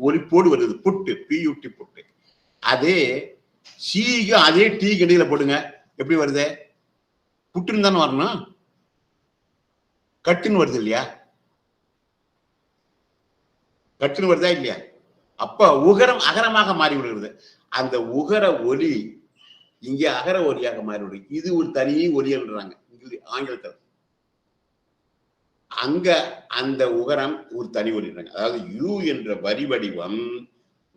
ஒலிப்போடு வருது, புட்டு, பியூட்டி புட்டு. அதே சீக்கும் அதே டீக்கு இடையில போடுங்க, எப்படி வருது? புட்டுன்னு தானே வரணும், கட்டுன்னு வருது இல்லையா? கட்டுன்னு வருதா இல்லையா? அப்ப உகரம் அகரமாக மாறி விடுகிறது. அந்த உகர ஒலி இங்கே அகர ஒலியாக மாறிவிடும். இது ஒரு தனி ஒலி என்றாங்க ஆங்கிலத்தில். அங்க அந்த உகரம் ஒரு தனி ஒலின்றாங்க. அதாவது யூ என்ற வரி வடிவம்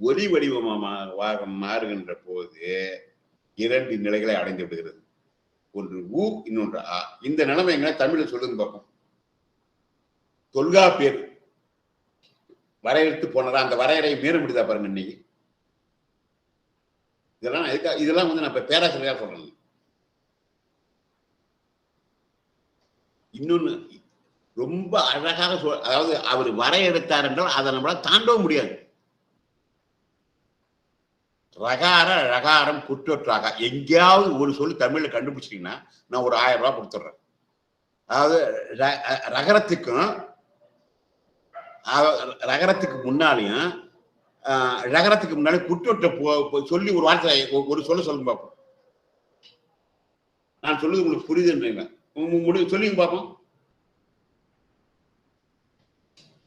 ஒலி வடிவமாக மாறுகின்ற போது 2 நிலைகளை அடைந்து விடுகிறது. ஒன்று ஊ, இன்னொன்று ஆ. இந்த நிலைமை எங்க தமிழ்ல சொல்லுங்க பார்ப்போம். தொல்காப்பியர் வரையறுத்து போனதா? அந்த வரையறையை மீற முடியுதா பாருங்க இன்னைக்கு. இதெல்லாம் நான் இப்ப பேராசிரியரா சொல்றேன். இன்னொன்னு ரொம்ப அழகாக அதாவது அவர் வரையறுத்தார் என்றால் அதை நம்மளால தாண்டவும் முடியாது. ரகார ரகாரம் குற்றொற்றாக எங்கேயாவது ஒரு சொல்லி தமிழ்ல கண்டுபிடிச்சிட்டீங்கன்னா நான் ஒரு 1000 ரூபாய் கொடுத்துட்றேன். அதாவது ரகரத்துக்கு முன்னாலையும் ரகரத்துக்கு முன்னாடி குற்றொற்ற சொல்லி ஒரு வார்த்தை ஒரு சொல்லுங்க பார்ப்போம். நான் சொல்லுது உங்களுக்கு புரியுதுன்றீங்க, சொல்லுங்க பார்ப்போம்.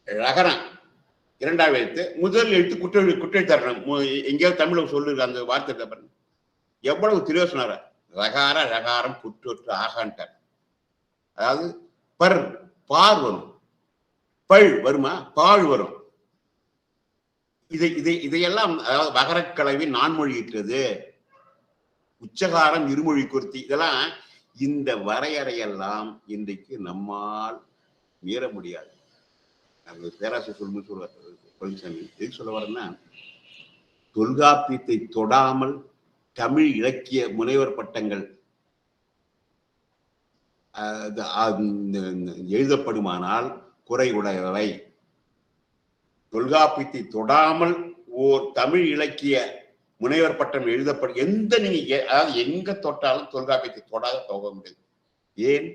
ரகரம் 2வது எழுத்து, முதல் எழுத்து குற்றெழுத்தரணும். எங்கேயாவது தமிழ் சொல்லுங்க அந்த வார்த்தை பாருங்க. எவ்வளவு தெளிவா சொன்னார. ரகார ரகாரம் குற்றொற்று ஆகான்ட்டார். அதாவது பார் வரும், பள் வருமா, பாழ் வரும். இதையெல்லாம் அதாவது வகரக்கலவி நான்மொழியிட்டது, உச்சகாரம் இருமொழி குறித்தி, இதெல்லாம் இந்த வரையறையெல்லாம் இன்றைக்கு நம்மால் மீற முடியாது. பேராசிரியர் சொல்லுவார் பழனிசாமி. எதுக்கு சொல்ல வரேன்னா, தொல்காப்பியத்தை தொடாமல் தமிழ் இலக்கிய முனைவர் பட்டங்கள் எழுதப்படுமானால் குறைவுடையவை. தொல்காப்பியத்தை தொடாமல் ஓர் தமிழ் இலக்கிய முனைவர் பட்டம் எழுதப்படும் எந்த நீங்க அதாவது எங்க தொட்டாலும் தொல்காப்பியத்தை தொடாத போக முடியாது. ஏன்?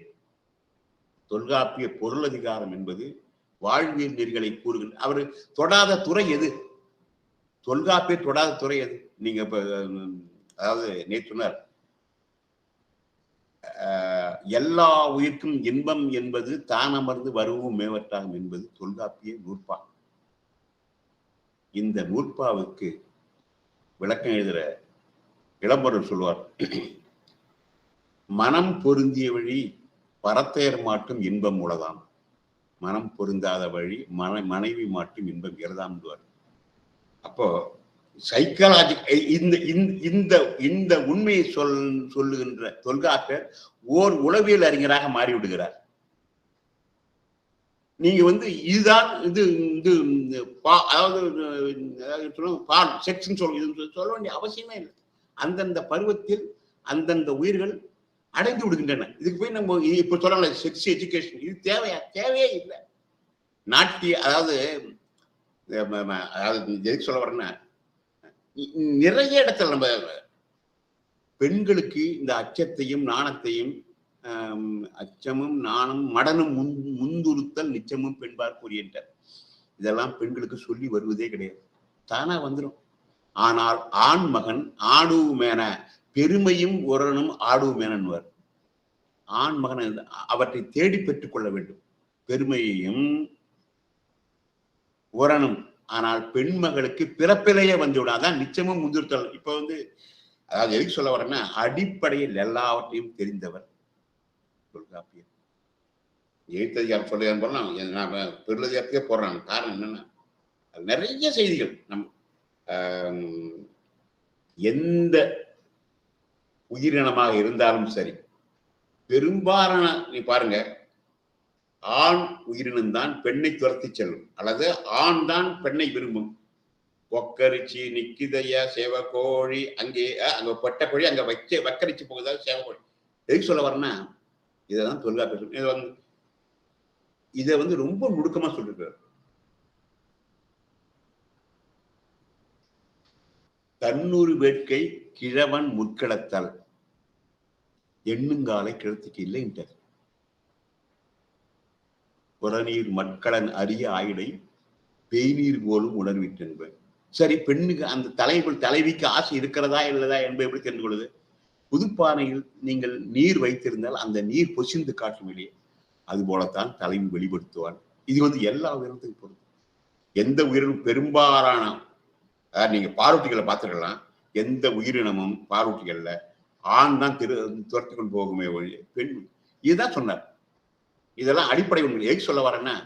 தொல்காப்பிய பொருளதிகாரம் என்பது வாழ்வியல் நெறிகளை கூறுகின்ற அவர் தொடாத துறை எது? தொல்காப்பிய தொடாத துறை எது? நீங்க இப்ப அதாவது நேற்று சொன்னார், எல்லா உயிர்க்கும் இன்பம் என்பது தான் அமர்ந்து வருவும் மேவற்றாகும் என்பது தொல்காப்பிய நூற்பா. இந்த நூற்பாவுக்கு விளக்கம் எழுதுற இளம்பரர் சொல்வார், மனம் பொருந்திய வழி பரத்தையர் மாட்டும் இன்பம் உளதாம், மனம் பொருந்தாத வழி மனைவி மாட்டும் இன்பம் இறதாம். அப்போ சைக்காலஜிக் இந்த உண்மையை சொல்லுகின்ற தொல்காப்பியர் ஓர் உளவியல் அறிஞராக மாறிவிடுகிறார். நீங்க இதுதான் அதாவது செக்ஸ்ன்னு சொல்ல வேண்டிய அவசியமே இல்லை. அந்தந்த பருவத்தில் அந்தந்த உயிர்கள் அடைந்து விடுகின்றன. இதுக்கு போய் நம்ம இப்ப சொல்லலாம் செக்ஸ் எஜுகேஷன், இது தேவையா? தேவையே இல்லை. நாட்டிய அதாவது எதுக்கு சொல்ல வரேன்னா, நிறைய இடத்துல நம்ம பெண்களுக்கு இந்த அச்சத்தையும் நாணத்தையும் அச்சமும் நாணம் மடனும் முந்துறுத்தல் நிச்சயமும் பெண்பார் கூறியன்றார். இதெல்லாம் பெண்களுக்கு சொல்லி வருவதே கிடையாது, தானா வந்துடும். ஆனால் ஆண் மகன் ஆடுவுமேன பெருமையும் உரனும் ஆடுவுமேனன்வர். ஆண் மகன் அவற்றை தேடி பெற்றுக் கொள்ள வேண்டும், பெருமையையும் உரனும். ஆனால் பெண் மகளுக்கு பிறப்பிலேயே வந்துவிடும். அதான் நிச்சயமும் முந்துறுத்தல். இப்ப அதாவது எதுக்கு சொல்ல வரேன்னா, அடிப்படையில் எல்லாவற்றையும் தெரிந்தவர் தொல்காப்பியர். எழுத்ததிகாரம் சொல்ல போறோம், பெருளதிகாரத்தையே போடுறாங்க. காரணம் என்னன்னா, நிறைய செய்திகள் நம் எந்த உயிரினமாக இருந்தாலும் சரி, பெரும்பாலான நீ பாருங்க, ஆண் உயிரினம்தான் பெண்ணை துரத்தி செல்லும், அல்லது ஆண் தான் பெண்ணை விரும்பும். கொக்கரிச்சி நிக்கிதையா சேவக்கோழி, அங்க பட்ட கோழி அங்க வக்கரிச்சு போகுதா சேவக்கோழி. எதுக்கு சொல்ல வரேன்னா, இதைதான் தொல்காப்பியர் இதை ரொம்ப நுணுக்கமா சொல்லிருக்காரு. தன்னூறு வேட்கை கிழவன் முற்கிழத்தல் எண்ணுங்காலை கிழத்துக்கு இல்லைன்ட்டார். புறநீர் மட்களன் அரிய ஆயிடை பெய்நீர் போலும் உணர்விட்டு. சரி, பெண்ணுக்கு அந்த தலைவிக்கு ஆசை இருக்கிறதா இல்லதா என்பதை எப்படி தெரிந்து கொள்வது? புதுப்பானையில் நீங்கள் நீர் வைத்திருந்தால் அந்த நீர் பொசிந்து காட்டும் இல்லையே, அது போலத்தான் தலைவி வெளிப்படுத்துவான். இது எல்லா உயிரினத்துக்கும் பொறுத்து. எந்த உயிரினும் பெரும்பாலான நீங்க பாலூட்டிகளை பார்த்துக்கலாம், எந்த உயிரினமும் பாலூட்டிகள்ல ஆண் தான் துரத்தி கொண்டு போகுமே ஒழிய பெண். இதுதான் சொன்னார். இதெல்லாம் அடிப்படை உண்மை. எதுக்கு சொல்ல வரேன்னா,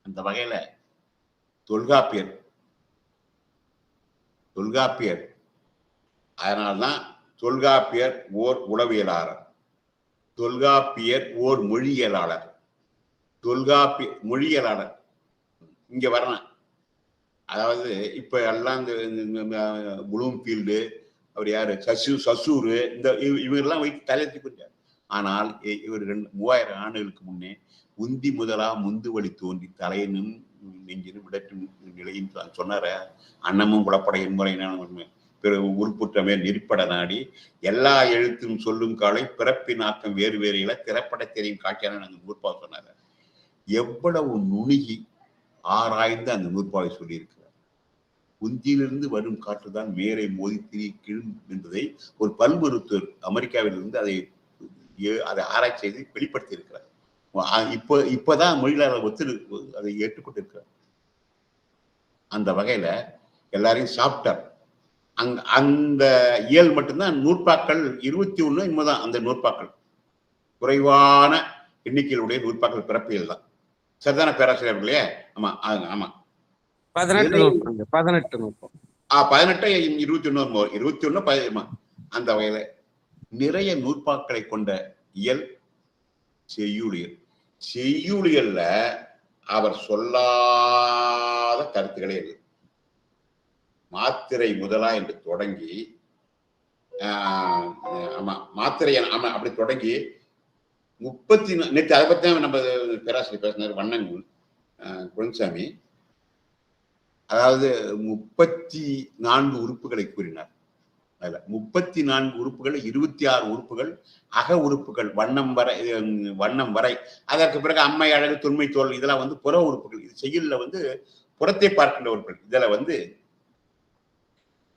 அந்த வகையில தொல்காப்பியர் அதனால்தான் தொல்காப்பியர் ஓர் உளவியலாளர், தொல்காப்பியர் ஓர் மொழியியலாளர், மொழியியலாளர். இங்க வரலாம். அதாவது இப்ப எல்லாம் இந்த ப்ளூம்ஃபீல்டு, அவர் யாரு, சசூரு, இந்த இவரெல்லாம் வைத்து தலையெடுத்து கொண்டார். ஆனால் இவர் 3000 ஆண்டுகளுக்கு முன்னே உந்தி முதலா முந்து வழி தோன்றி தலையனும் நெஞ்சினும் விடட்டும் நிலையும் சொன்னார. அன்னமும் குளப்படையின் முறை பிறகு உருப்புற்றமே நெறிப்பட நாடி எல்லா எழுத்தும் சொல்லும் காலை பிறப்பின் ஆக்கம் வேறு வேறு இல திரைப்பட தெரியும் காட்சியான நாங்கள் நூற்பாவை சொன்னார. எவ்வளவு நுணுகி ஆராய்ந்து அந்த நூற்பாவை சொல்லியிருக்கிறார். உந்தியிலிருந்து வரும் காற்றுதான் மேலே மோதி திரி கிழும் என்பதை ஒரு பல் மருத்துவர் அமெரிக்காவிலிருந்து அதை ஆராய்ச்சி செய்து வெளிப்படுத்தி இருக்கிறார். இப்பதான் மொழியியலாளர் அதை ஏற்றுக்கொண்டிருக்கிறார். அந்த வகையில எல்லாரையும் சாப்பிட்டார். அந்த இயல் மட்டும்தான் நூற்பாக்கள் 21 என்பதுதான். அந்த நூற்பாக்கள் குறைவான எண்ணிக்கையிலுடைய நூற்பாக்கள் பிறப்பியல் தான். சரிதான பேராசிரியர்களே? ஆமா ஆமா, 18 21. அந்த வகையில நிறைய நூற்பாக்களை கொண்ட இயல் செய்யுளியல். செய்யுளியல்ல அவர் சொல்லாத கருத்துக்களே இல்லை. மாத்திரை முதலா என்று தொடங்கி ஆமா மாத்திரை ஆமா அப்படி தொடங்கி 30 நேற்று அதை பத்தி நம்ம பேராசிரியர் பேசினார் வண்ணன் குழந்தைசாமி. அதாவது 34 உறுப்புகளை கூறினார். அதுல 34 உறுப்புகள், 26 உறுப்புகள் அக உறுப்புகள், வண்ணம் வரை. அதற்கு பிறகு அம்மை, அழகு, தொன்மை, தோல் இதெல்லாம் வந்து புற உறுப்புகள். இது செய்யுள்ல வந்து புறத்தை பார்க்கின்ற உறுப்புகள். இதுல வந்து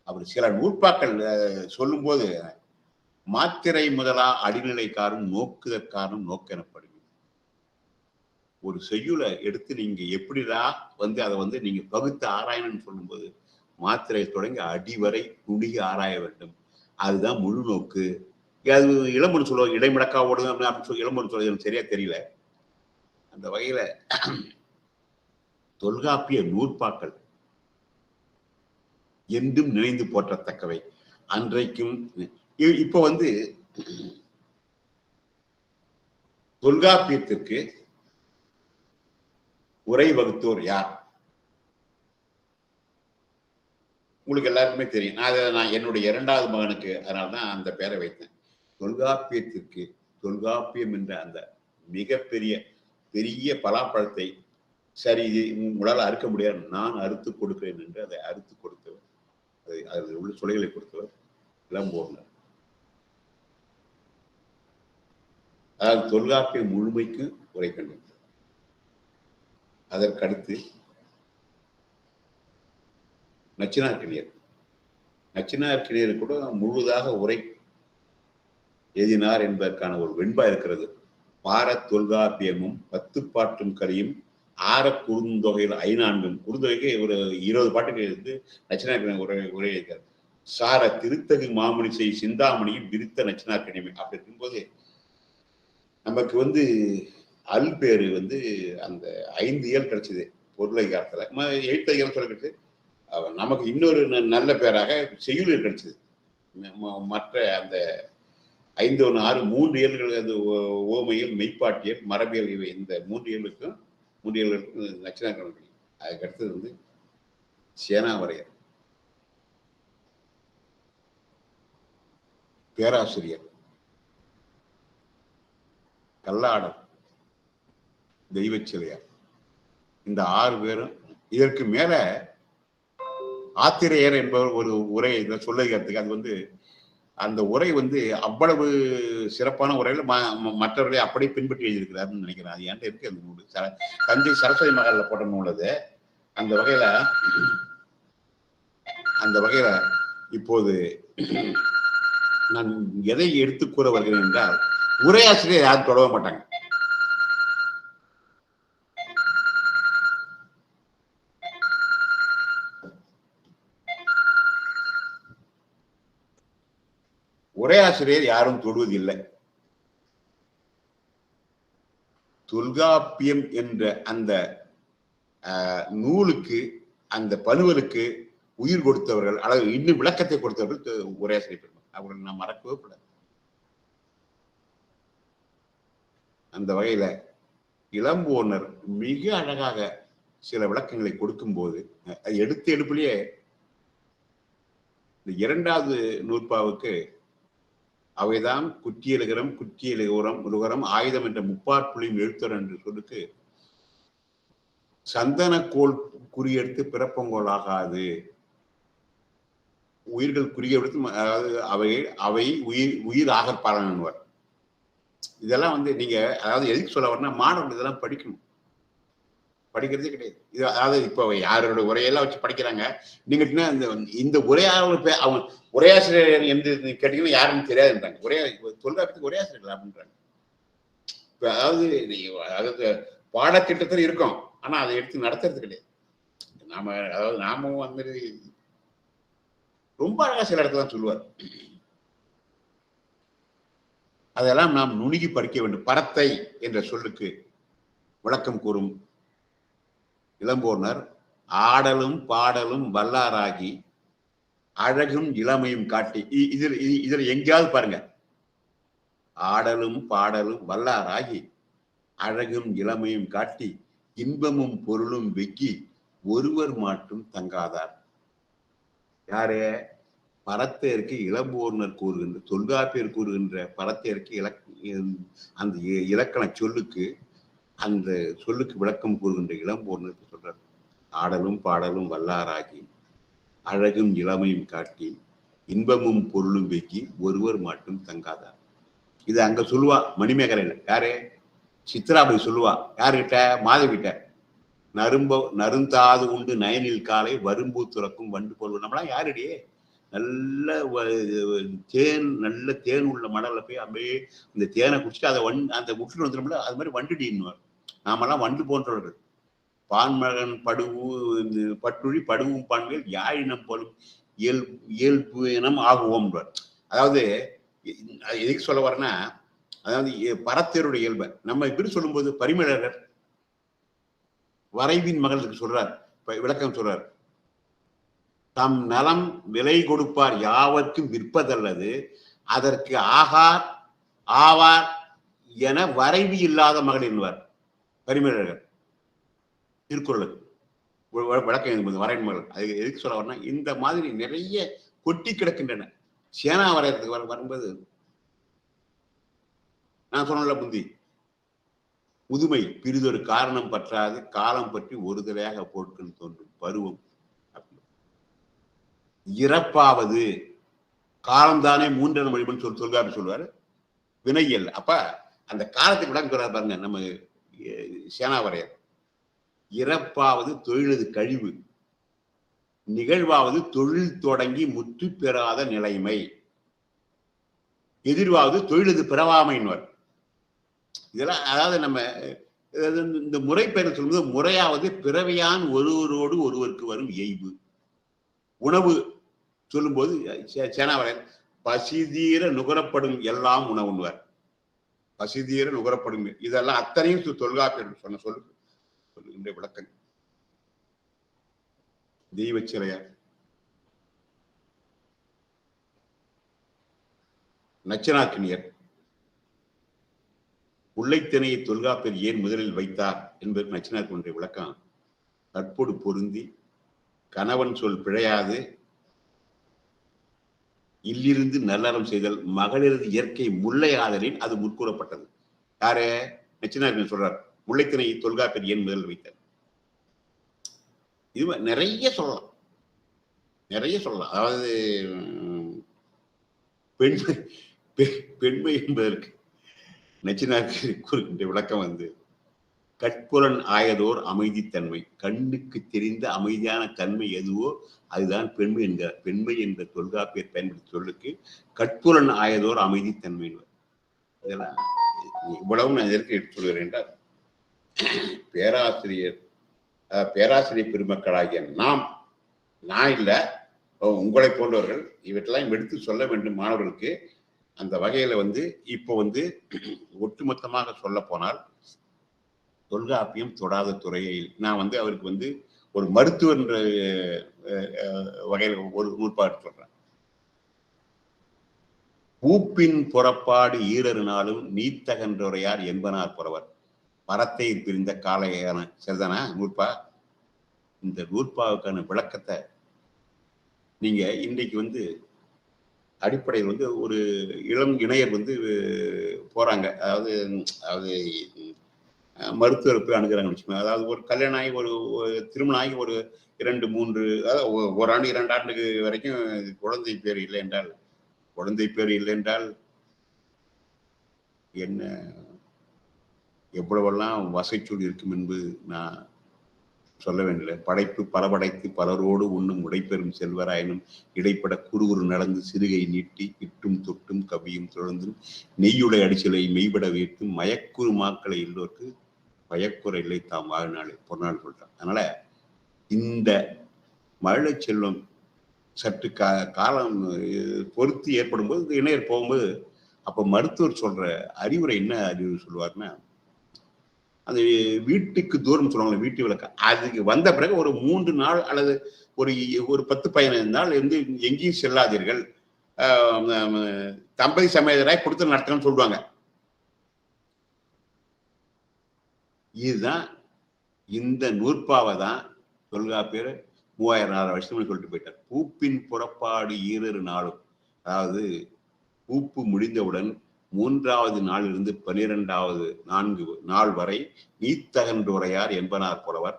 அவர் சில நூற்பாக்கள் சொல்லும் போது மாத்திரை முதலா அடிநிலைக்காரும் நோக்குதற்காரும் நோக்கெனப்படும். ஒரு செய்யுளை எடுத்து நீங்க எப்படிதான் வந்து அதை வந்து நீங்க பகுத்து ஆராயணும்னு சொல்லும்போது மாத்திரை தொடங்கி அடிவரை நுணுகி ஆராய வேண்டும். அதுதான் முழு நோக்கு. அது இளம்பொன் சொல்லுவாங்க, இடைமுடக்கா ஓடுது அப்படின்னு சொல்லி இளம்பொன் சொல்றது எனக்கு சரியா தெரியல. அந்த வகையில தொல்காப்பிய நூற்பாக்கள் என்றும் நினைந்து போற்றத்தக்கவை. அன்றைக்கும் இப்ப வந்து தொல்காப்பியத்திற்கு உரை வகுத்தோர் யார்? உங்களுக்கு எல்லாருக்குமே தெரியும். நான் என்னுடைய 2வது மகனுக்கு அதனால்தான் அந்த பெயரை வைத்தேன். தொல்காப்பியத்திற்கு தொல்காப்பியம் என்ற அந்த மிகப்பெரிய பலாப்பழத்தை சரி உங்களால் அறுக்க முடியாது, நான் அறுத்து கொடுக்கிறேன் என்று அதை அறுத்து கொடுத்தவர், அதில் உள்ள சுளைகளை கொடுத்தவர் இளம்போர்னர். அதாவது தொல்காப்பியம் முழுமைக்கு உரை கண்டிருந்தார். அதற்கடுத்து நச்சினார்க்கினியர் கூட முழுதாக உரை எழுதினார் என்பதற்கான ஒரு வெண்பா இருக்கிறது. பார தொல்காப்பியமும் 10 பாட்டும் கலியும் ஆற குறுந்தொகையில் 5 குறுந்தொகைக்கு ஒரு 20 பாட்டுகள் இருந்து நச்சினார்க்கினியர் உரை எழுதியிருக்கார். சார திருத்தகு மாமணிசை சிந்தாமணியும் விரித்த நச்சினார்க்கினியமை. அப்படி இருக்கும்போது நமக்கு வந்து அல் பேரு வந்து அந்த 5 இயல் கிடைச்சது பொருளதிகாரத்துல. எழுத்ததிகாரம் சொல்ல கிடைச்சது. நமக்கு இன்னொரு நல்ல பேராக செய்யுள் கிடைச்சது. மற்ற அந்த 5, 1, 6 3 இயல்கள், அது ஓமையில், மெய்ப்பாட்டியல், மரபியல், இவை இந்த 3 இயலுக்கும் நச்சினார்க்கினியர். அதுக்கு அடுத்தது வந்து சேனாவரையர், பேராசிரியர், கல்லாடர், தெய்வச்சிலையார். இந்த 6 பேரும். இதற்கு மேல ஆத்திரேயர் என்பவர் ஒரு உரை சொல்லுகிறதுக்கு, அது வந்து அந்த உரை வந்து அவ்வளவு சிறப்பான உரையில மற்றவர்களை அப்படி பின்பற்றி எழுதியிருக்கிறாருன்னு நினைக்கிறேன். அது என்கிட்ட இருக்கு அந்த நூல். தஞ்சை சரஸ்வதி மகால்ல போட்ட நூல் அது. அந்த வகையில இப்போது நான் எதை எடுத்து கூற வருகிறேன் என்றால், உரையாசிரியர் யாரும் தொடர மாட்டாங்க. உரையாசிரியர் யாரும் தொடுவதில்லை. தொல்காப்பியம் என்ற அந்த நூலுக்கு, அந்த பணுவலுக்கு உயிர் கொடுத்தவர்கள், அல்லது இன்னும் விளக்கத்தை கொடுத்தவர்கள் உரையாசிரியர் பெருமாள். அவர்கள் நாம் மறக்கவே கூடாது. அந்த வகையில இளம்போர்னர் மிக அழகாக சில விளக்கங்களை கொடுக்கும் போது, எடுப்பிலேயே இந்த 2வது நூற்பாவுக்கு அவைதான் குற்றியலுகரம், குற்றியலுகரம், ஆயுதம் என்ற முப்பாற்புள்ளியும் எழுத்தர் என்று சொல்லுக்கு சந்தனக்கோள் குறியெடுத்து பிறப்பங்கோள் ஆகாது. உயிர்கள் குறியெடுத்து, அதாவது அவை உயிர் ஆகற்பாளன்வர். இதெல்லாம் வந்து நீங்க அதாவது எதுக்கு சொல்ல வரனா, மாணவர்கள் இதெல்லாம் படிக்கணும். படிக்கிறதே கிடையாது. இது அதாவது இப்போ யாரோட உரையெல்லாம் வச்சு படிக்கிறாங்க. நீங்க இந்த உரையாளர் அவங்க உரையாசிரியர் என்று கேட்டீங்கன்னா யாருன்னு தெரியாதுன்றாங்க. தொல்காப்பியத்துக்கு உரையாசிரியர்கள் அப்படின்றாங்க. இப்போ அதாவது பாடத்திட்டத்தில் இருக்கும், ஆனா அதை எடுத்து நடத்துறது கிடையாது. நாமும் அந்த மாதிரி ரொம்ப அழகா சில இடத்துல தான் சொல்லுவார். அதெல்லாம் நாம் நுணுகி படிக்க வேண்டும். பரத்தை என்ற சொல்லுக்கு விளக்கம் கூறும் இளம்போர்னர், ஆடலும் பாடலும் வல்லாராகி அழகும் இளமையும் காட்டி. இதுல எங்கேயாவது பாருங்க, ஆடலும் பாடலும் வல்லாராகி அழகும் இளமையும் காட்டி இன்பமும் பொருளும் வெக்கி ஒருவர் மாட்டும் தங்காதார். யாரு? பரத்தையருக்கு இளம்போர்னர் கூறுகின்ற தொல்காப்பியர் கூறுகின்ற பரத்தையருக்கு அந்த இலக்கண சொல்லுக்கு அந்த சொல்லுக்கு விளக்கம் கூறுகின்ற இளம்போர்னர் சொல்றார். ஆடலும் பாடலும் வல்லாராகி அழகும் இளமையும் காட்டி இன்பமும் பொருளும் வெக்கி ஒருவர் மட்டும் தங்காதார். இது அங்க சொல்லுவா மணிமேகலையில. யாரு? சித்ராபதி சொல்லுவா. யாருகிட்ட? மாதவிட்ட. நருந்தாது உண்டு நயனில் காலை வரும்பூ துறக்கும் வண்டு போல். நம்மளாம் யாருடையே நல்ல தேன் உள்ள மணல்ல போய் அப்படியே இந்த தேனை குடிச்சுட்டு அதை அந்த விட்டுட்டு வந்துடும்ல, அது மாதிரி வண்டுடின்னுவார். நாமெல்லாம் வண்டு போன்றவர்கள். பான்மகன் படுவு பட்டுழி படுவும் பான்மையில் யாழினம் போலும் இயல்பு இனம் ஆகுவோம். அதாவது எதுக்கு சொல்ல வரேன்னா, அதாவது பரத்தருடைய இயல்பை நம்ம இப்படி சொல்லும்போது பரிமேலழகர் வரைவின் மகளுக்கு சொல்றார், விளக்கம் சொல்றார். தம் நலம் விலை கொடுப்பார் யாவர்க்கும் விற்பதல்லது அதற்கு ஆகார் ஆவார் என வரைவி இல்லாத மகள் என்பார் பரிமேலழகர். திருக்குறளுக்கு விளக்கம் என்பது வரைவின் மகள். அது எதுக்கு சொல்ல வரேன்னா, இந்த மாதிரி நிறைய கொட்டி கிடக்கின்றன. சேனா வரையறதுக்கு வரும்போது நான் சொன்னல முந்தி, முதுமை பிரிதொரு காரணம் பற்றாது காலம் பற்றி ஒரு தலையாக போட்கள் தோன்றும் பருவம். இறப்பாவது காலம்தானே மூன்றரை மொழிபன் தொல்காப்பி சொல்லுவாரு, வினையல். அப்ப அந்த காலத்துக்கு விளக்கம் சொல்றாரு பாருங்க நம்ம சேனாவரையர். இறப்பாவது தொழிலது கழிவு, நிகழ்வாவது தொழில் தொடங்கி முற்று பெறாத நிலைமை, எதிர்வாவது தொழிலது பிறவாமைன்வர். இதெல்லாம் அதாவது நம்ம இந்த முறை பெயர் சொல்லும்போது, முறையாவது பிறவியான் ஒருவரோடு ஒருவருக்கு வரும் இயல்பு. உணவு சொல்லும்போது சேனாவரையர் பசிதீர நுகரப்படும் எல்லாம் உணவுன்னுவார். பசிதீர நுகரப்படும், இதெல்லாம் அத்தனையும் தொல்காப்பியர் சொன்ன சொல்லுகின்ற விளக்கம். தெய்வச்சிலையார், நச்சினார்க்கினியர் முல்லைத்திணையை தொல்காப்பியர் ஏன் முதலில் வைத்தார் என்பது நச்சினார்க்கினிய விளக்கம். கற்போடு பொருந்தி கணவன் சொல் பிழையாது இல்லிருந்து நல்லறம் செய்தல் மகளிரது இயற்கை முல்லை ஆதலின் அது முற்கூறப்பட்டது. யாரு? நச்சினார்க்கினியர் சொல்றார், முல்லைத்திணையை தொல்காப்பியர் ஏன் முதலில் வைத்தார். இது நிறைய சொல்லலாம், நிறைய சொல்லலாம். அதாவது பெண்மை என்பதற்கு நச்சினார்க்கினியர் கூறுகின்ற விளக்கம் வந்து, கட்புலன் ஆயதோர் அமைதித்தன்மை. கண்ணுக்கு தெரிந்த அமைதியான தன்மை எதுவோ அதுதான் பெண்மை என்கிறார். பெண்மை என்ற தொல்காப்பியர் பயன்படுத்தி சொல்லுக்கு கட்புலன் ஆயதோர் அமைதித்தன்மை. இதெல்லாம் இவ்வளவும் நான் எதற்கு எடுத்து சொல்கிறேன் என்றால், பேராசிரியர் பெருமக்களாகிய நான் இல்லை, உங்களை போன்றவர்கள் இவற்றெல்லாம் எடுத்து சொல்ல வேண்டும் மாணவர்களுக்கு. அந்த வகையில வந்து இப்போ வந்து ஒட்டுமொத்தமாக சொல்ல போனால், தொல்காப்பியம் தொடாத துறையை நான் வந்து அவருக்கு வந்து ஒரு மருத்துவர் என்ற வகையில் ஒரு நூற்பாடு சொல்றேன். பூப்பின் புறப்பாடு ஈரரு நாளும் நீத்தகன்றோரையார் என்பனார் புறவர் பரத்தை பிரிந்த காலையான சரிதானா நூற்பா? இந்த நூற்பாவுக்கான விளக்கத்தை நீங்க இன்றைக்கு வந்து அடிப்படையில் வந்து ஒரு இளம் இணையர் வந்து போறாங்க, அதாவது மருத்துவர் போய் அணுகிறாங்கன்னு வச்சுக்கோங்க. அதாவது ஒரு கல்யாணம் ஆகி ஒரு திருமணம் ஆகி ஒரு 2-3 அதாவது 1 ஆண்டு 2 ஆண்டுக்கு வரைக்கும் குழந்தை பேர் இல்லை என்றால் என்ன எவ்வளவெல்லாம் வசைச்சொல் இருக்கும் என்பது நான் சொல்ல வேண்டிய. படைப்பு பலபடைத்து பலரோடு உண்ணும் உடைப்பெறும் செல்வராயினும் இடைப்பட குறுகுறு நடந்து சிறுகை நீட்டி இட்டும் தொட்டும் கவியும் தொடர்ந்தும் நெய்யுடை அடிச்சலை மெய்பட வைத்தும் மயக்குறு மாக்களை எல்லோருக்கு பயக்குறை இல்லை தாம் வாழ்நாள் பொன்னாள் சொல்றான். அதனால இந்த மழை செல்வம் சற்று காலம் பொறுத்து ஏற்படும் போது இந்த இணையர் போகும்போது அப்ப மருத்துவர் சொல்ற அறிவுரை என்ன அறிவுரை சொல்லுவார்னா, அந்த வீட்டுக்கு தூரம் சொல்லுவாங்க, வீட்டு விளக்கு, அதுக்கு வந்த பிறகு ஒரு 3 நாள் அல்லது ஒரு 10-15 நாள் வந்து எங்கேயும் செல்லாதீர்கள், தம்பதி சமேதராய் கொடுத்து நடத்தணும்னு சொல்லுவாங்க. இதுதான் இந்த நூற்பாவை தான் தொல்காப்பியர் 3000 வருஷம் சொல்லிட்டு போயிட்டார். பூப்பின் புறப்பாடு ஈரரு நாளும், அதாவது பூப்பு முடிந்தவுடன் 3வது நாளிலிருந்து 12வது 4 நாள் வரை நீத்தகன்றுரையார் என்பனார் புலவர்.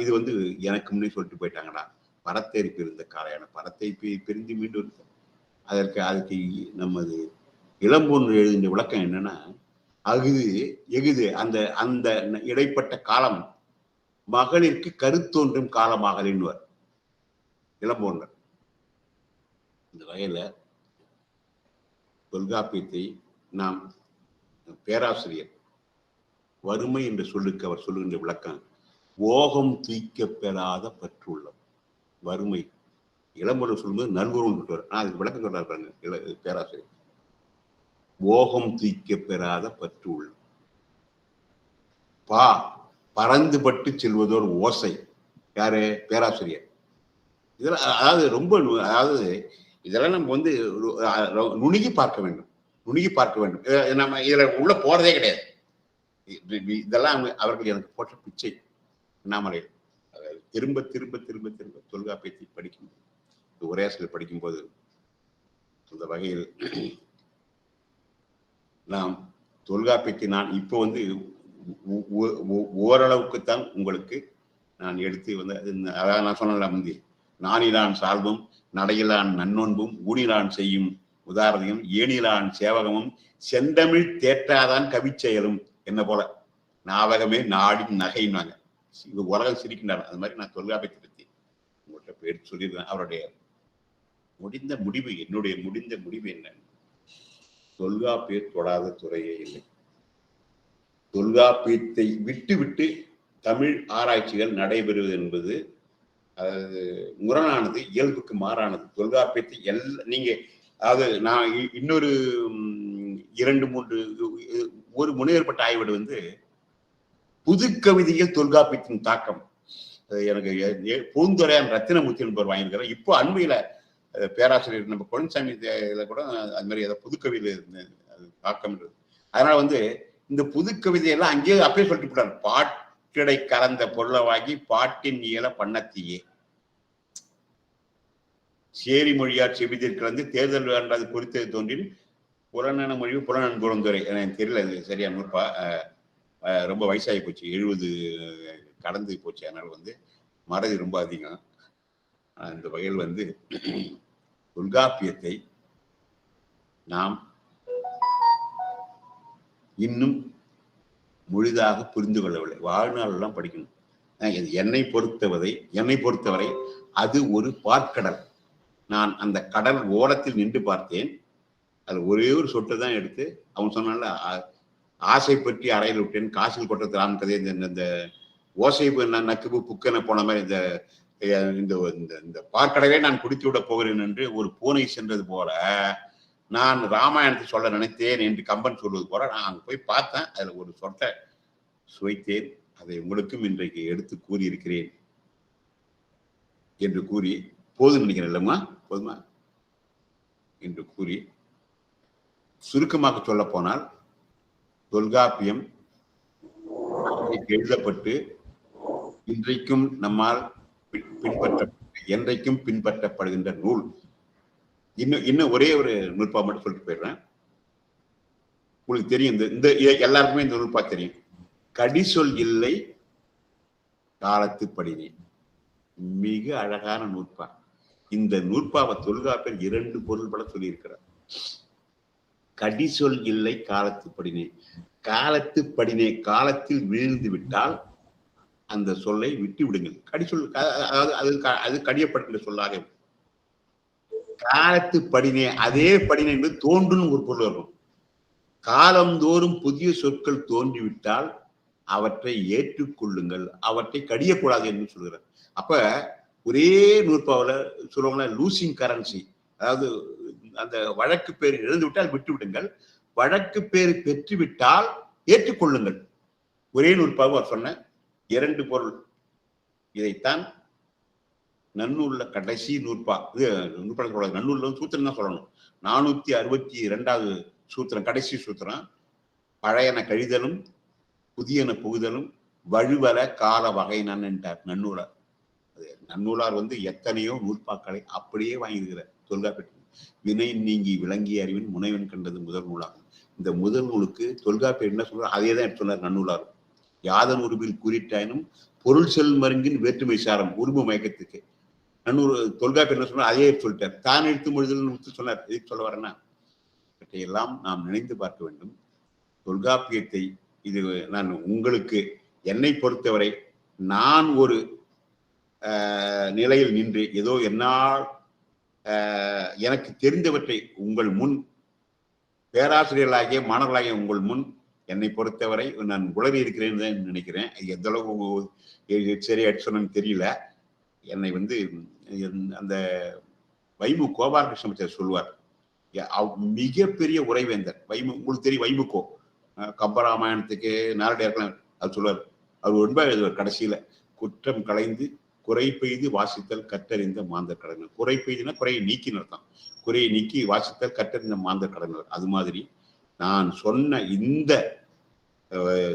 இது வந்து எனக்கு முன்னே சொல்லிட்டு போயிட்டாங்கடா. பரத்தேறி பிரிந்த காலையான பரத்தை பிரிந்து மீண்டும் அதுக்கு நமது இளம்பொன்று எழுதிய விளக்கம் என்னன்னா, அகுது எகுது அந்த அந்த இடைப்பட்ட காலம் மகளிருக்கு கருத்தோன்றும் காலமாகலின்வர் இளம்பொன்னர். இந்த வகையில தொல்காப்பியத்தை நாம் பேராசிரியர் வறுமை என்ற சொல்லுக்கு அவர் சொல்லுகின்ற விளக்கம், ஓகம் தூய்க்க பெறாத பற்றுள்ளம். வறுமை இளம்பொன்னர் சொல்லும்போது நல்குறவு சொல்றார். அதுக்கு விளக்கம் சொல்றாரு பாருங்க பேராசிரியர். ஓகம் தூய்க்க பெறாத பற்று உள்ளம். பறந்துபட்டு செல்வதோர் ஓசை. யாரு? பேராசிரியர். இதெல்லாம் அதாவது ரொம்ப, அதாவது இதெல்லாம் நம்ம வந்து நுணுகி பார்க்க வேண்டும், நுணுகி பார்க்க வேண்டும். நம்ம இதுல உள்ள போறதே கிடையாது. இதெல்லாம் அவர்கள் எனக்கு போட்ட பிச்சை. அண்ணாமலையில் திரும்ப திரும்ப திரும்ப திரும்ப தொல்காப்பியத்தை படிக்கும் உரையாசிரியர் படிக்கும்போது அந்த வகையில் நாம் தொல்காப்பியத்தை நான் இப்போ வந்து ஓரளவுக்குத்தான் உங்களுக்கு நான் எடுத்து வந்து, அதாவது நான் சொன்ன முந்தி, நானிலான் சால்பும் நடையிலான் நன்னொன்பும் ஊனிலான் செய்யும் உதாரணம் ஏனிலான் சேவகமும் செந்தமிழ் தேற்றாதான் கவிச்செயலும் என்ன போல நாவகமே நாடின் நகைன்னாங்க. இது உலகம் சிரிக்கின்றார். அது மாதிரி நான் தொல்காப்பியத்தை பற்றி உங்கள்கிட்ட பேர் சொல்லியிருக்கேன். அவருடைய முடிந்த முடிவு, என்னுடைய முடிந்த முடிவு என்ன? தொல்காப்பிய தொடாத துறையே இல்லை. தொல்காப்பியத்தை விட்டு விட்டு தமிழ் ஆராய்ச்சிகள் நடைபெறுவது என்பது அதாவது முரணானது, இயல்புக்கு மாறானது. தொல்காப்பியத்தை நீங்க அதாவது நான் இன்னொரு 2-3 ஒரு முனைவேற்பட்ட ஆய்வு வந்து புது கவிதையில் தொல்காப்பியத்தின் தாக்கம். எனக்கு பூந்துரையான் ரத்தினமூர்த்தி என்பவர் வாங்கியிருக்கிறார். இப்போ அண்மையில பேராசிரியர் நம்ம பொன்சாமி கூட அது மாதிரி ஏதாவது புதுக்கவிதையில தாக்கம். அதனால வந்து இந்த புது கவிதையெல்லாம் அங்கேயே அப்பயே சொல்லிட்டு போட்டார். பாட்டிடை கலந்த பொருளவாகி பாட்டின் இயல பண்ணத்தியே சேரி மொழியார் செவிதில் கலந்து தேர்தல் வேண்டாது குறித்தது தோன்றின் புலனென மொழி புலனன் புறந்துரை. எனக்கு தெரியல அது சரியா நூற்பா, ரொம்ப வயசாகி போச்சு, 70 கடந்து போச்சு. அதனால வந்து மறதி ரொம்ப அதிகம். இந்த வகையில் வந்து தொல்காப்பியத்தை நாம் இன்னும் முழுதாக புரிந்து கொள்ளவில்லை. வாழ்நாளெல்லாம் படிக்கணும். என்னை பொறுத்தவரை அது ஒரு பார்க்கடல். நான் அந்த கடல் ஓரத்தில் நின்று பார்த்தேன். அது ஒரே ஒரு சொட்டு தான் எடுத்து அவன் சொன்னால ஆசை பற்றி அறையில் விட்டேன், காசில் கொட்டத்து ராம் கதை, இந்த ஓசை நக்குபு புக்கென போன மாதிரி இந்த பார்க்கடலே நான் குடித்து விட போகிறேன் என்று ஒரு பூனை சென்றது போல நான் ராமாயணத்தை சொல்ல நினைத்தேன் என்று கம்பன் சொல்வது போல நான் அங்க போய் பார்த்தேன். அதுல ஒரு சொட்டை சுவைத்தேன். அதை உங்களுக்கும் இன்றைக்கு எடுத்து கூறியிருக்கிறேன் என்று கூறி போதும் நினைக்கிறேன். இல்லம்மா, போதுமா என்று கூறி சுருக்கமாக சொல்ல போனால் தொல்காப்பியம் எழுதப்பட்டு இன்றைக்கும் நம்மால் என்றைக்கும் பின்பற்றப்படுகின்ற நூல். இன்னும் ஒரே ஒரு நூற்பா மட்டும் சொல்லிட்டு போயிடுறேன். உங்களுக்கு தெரியும், இந்த எல்லாருக்குமே இந்த நூற்பா தெரியும். கடிசொல் இல்லை காலத்து படினேன். மிக அழகான நூற்பா. இந்த நூற்பாவை தொல்காப்பியர் 2 பொருள்பட சொல்லியிருக்கிறார். கடிசொல் இல்லை காலத்து படினேன். காலத்து படினே, காலத்தில் வீழ்ந்து விட்டால் அந்த சொல்லை விட்டு விடுங்கள். கடிசொல் அதாவது அது கடியப்படுகின்ற சொல்லாக. காலத்து படினே, அதே படினே என்பது தோன்றும் ஒரு பொருள் இருக்கும். காலந்தோறும் புதிய சொற்கள் தோன்றிவிட்டால் அவற்றை ஏற்றுக்கொள்ளுங்கள், அவற்றை கடியக்கூடாது என்று சொல்கிறார். அப்ப ஒரே நூற்பாவில் சொல்லுவாங்களா, லூசிங் கரன்சி, அதாவது அந்த வழக்கு பேர் இழந்து விட்டால் விட்டு விடுங்கள், வழக்கு பேர் பெற்றுவிட்டால் ஏற்றுக்கொள்ளுங்கள். ஒரே நூற்பாவை சொன்ன 2 பொருள். இதைத்தான் நன்னூல்ல கடைசி நூற்பா, இது நூற்பாடு சொல்லக்கூடாது, நன்னூல்ல சூத்திரம் தான் சொல்லணும். 462வது சூத்திரம், கடைசி சூத்திரம். பழையன கழிதலும் புதியன புகுதலும் வழுவல கால வகை நன்றார் நன்னூல. அது நன்னூலார் எத்தனையோ நூற்பாக்களை அப்படியே வாங்கியிருக்கிறார் தொல்காப்பியத்தில். வினை நீங்கி விளங்கிய அறிவின் முனைவன் கண்டது முதல் நூலாகும். இந்த முதல் நூலுக்கு தொல்காப்பியர் என்ன சொல்றார் அதே தான் எடுத்து சொன்னார் நன்னூலார். யாதன் உருவில் கூறிட்டாயினும் பொருள் செல் மருங்கின் வேற்றுமை சாரம் உருவ மயக்கத்துக்கு தொல்காப்பியர் என்ன சொன்னார் அதே சொல்லிட்டார். தான் எழுத்து மொழிதல் சொன்னார். எதுக்கு சொல்ல வரேன்னா இவற்றையெல்லாம் நாம் நினைந்து பார்க்க வேண்டும். தொல்காப்பியத்தை இது நான் உங்களுக்கு என்னை பொறுத்தவரை நான் ஒரு நிலையில் நின்று ஏதோ என்னால் எனக்கு தெரிந்தவற்றை உங்கள் முன் பேராசிரியர்களாகிய மாணவர்களாகிய உங்கள் முன் என்னை பொறுத்தவரை நான் உளறி இருக்கிறேன்னு தான் நினைக்கிறேன். எந்த அளவு சரியா சொன்னு தெரியல. என்னை அந்த வைமு கோபாலகிருஷ்ணன் சொல்லுவார், மிகப்பெரிய உரைவேந்தர் உங்களுக்கு தெரியும் வைமுக்கோ கம்பராமாயணத்துக்கு நாரடியா இருக்கலாம். அது சொல்லுவார். அவர் ஒன்பது எழுதுவார் கடைசியில, குற்றம் களைந்து குறை பெய்து வாசித்தல் கற்றறிந்த மாந்தர் கடனர். குறை பெய்துனா குறையை நீக்கி நடத்தான், குறையை நீக்கி வாசித்தல் கற்றறிந்த மாந்தர் கடனர். அது மாதிரி நான் சொன்ன இந்த